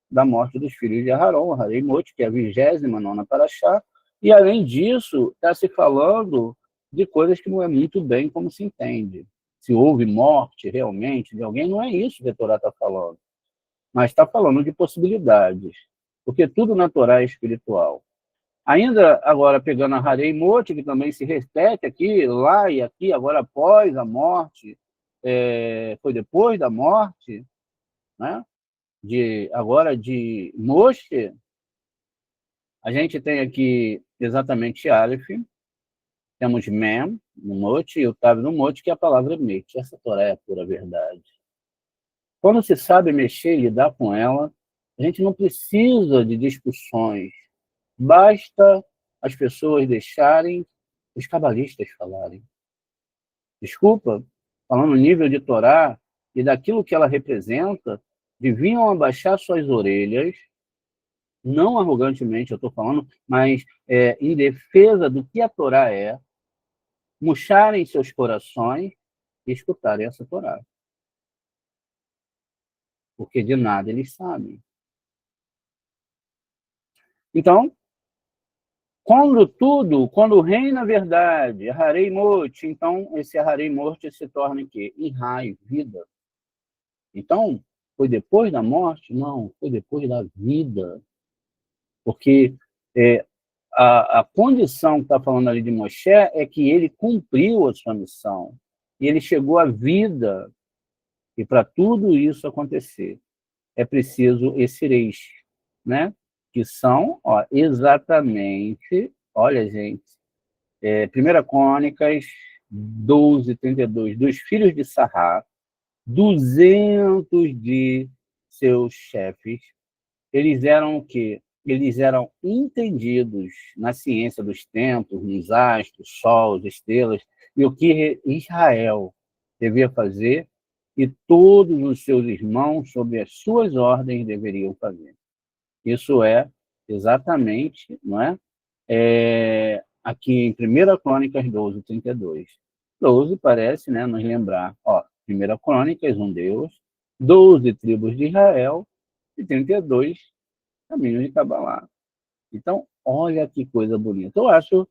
da morte dos filhos de Aharon, Harei Moti, que é a 29ª Parashá, e além disso está se falando de coisas que não é muito bem como se entende. Se houve morte realmente de alguém, não é isso que a Torá está falando, mas está falando de possibilidades, porque tudo na Torá é espiritual. Ainda agora, pegando a Harei Moti, que também se repete aqui, lá e aqui, agora após a morte, foi depois da morte, né? Agora de Moshe, a gente tem aqui exatamente Aleph, temos Mem no Moti e o Tav no Moti, que é a palavra Met. Essa Torá é a pura verdade. Quando se sabe mexer e lidar com ela, a gente não precisa de discussões. Basta as pessoas deixarem os cabalistas falarem. Desculpa, falando no nível de Torá e daquilo que ela representa, deviam abaixar suas orelhas, não arrogantemente eu estou falando, mas em defesa do que a Torá é, murcharem seus corações e escutarem essa Torá. Porque de nada eles sabem. Então, quando reina a verdade, Harei Moti, então esse Harei Moti se torna o quê? Ihai, vida. Então, foi depois da morte? Não, foi depois da vida. Porque a condição que está falando ali de Moshe é que ele cumpriu a sua missão. E ele chegou à vida. E para tudo isso acontecer, é preciso esse reis, né? Que são exatamente, olha, gente, 1 Crônicas 12, 32, dos filhos de Sarrá, 200 de seus chefes, eles eram o quê? Eles eram entendidos na ciência dos tempos, nos astros, sols, estrelas, e o que Israel devia fazer e todos os seus irmãos, sob as suas ordens, deveriam fazer. Isso é exatamente, não é? Aqui em 1 Crônicas 12, 32. 12 parece, né, nos lembrar, 1 Crônicas, um Deus, 12 tribos de Israel e 32 caminhos de Cabalá. Então, olha que coisa bonita. Eu acho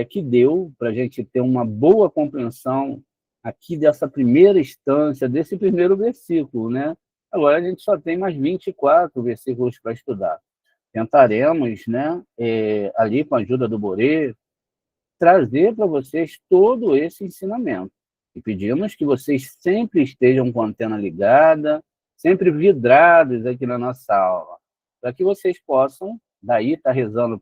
que deu para a gente ter uma boa compreensão aqui dessa primeira instância, desse primeiro versículo, né? Agora a gente só tem mais 24 versículos para estudar. Tentaremos, né, ali com a ajuda do Borê, trazer para vocês todo esse ensinamento. E pedimos que vocês sempre estejam com a antena ligada, sempre vidrados aqui na nossa aula, para que vocês possam, daí, estar rezando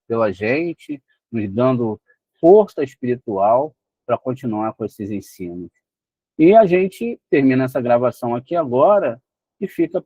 pela gente, nos dando força espiritual para continuar com esses ensinos. E a gente termina essa gravação aqui agora e fica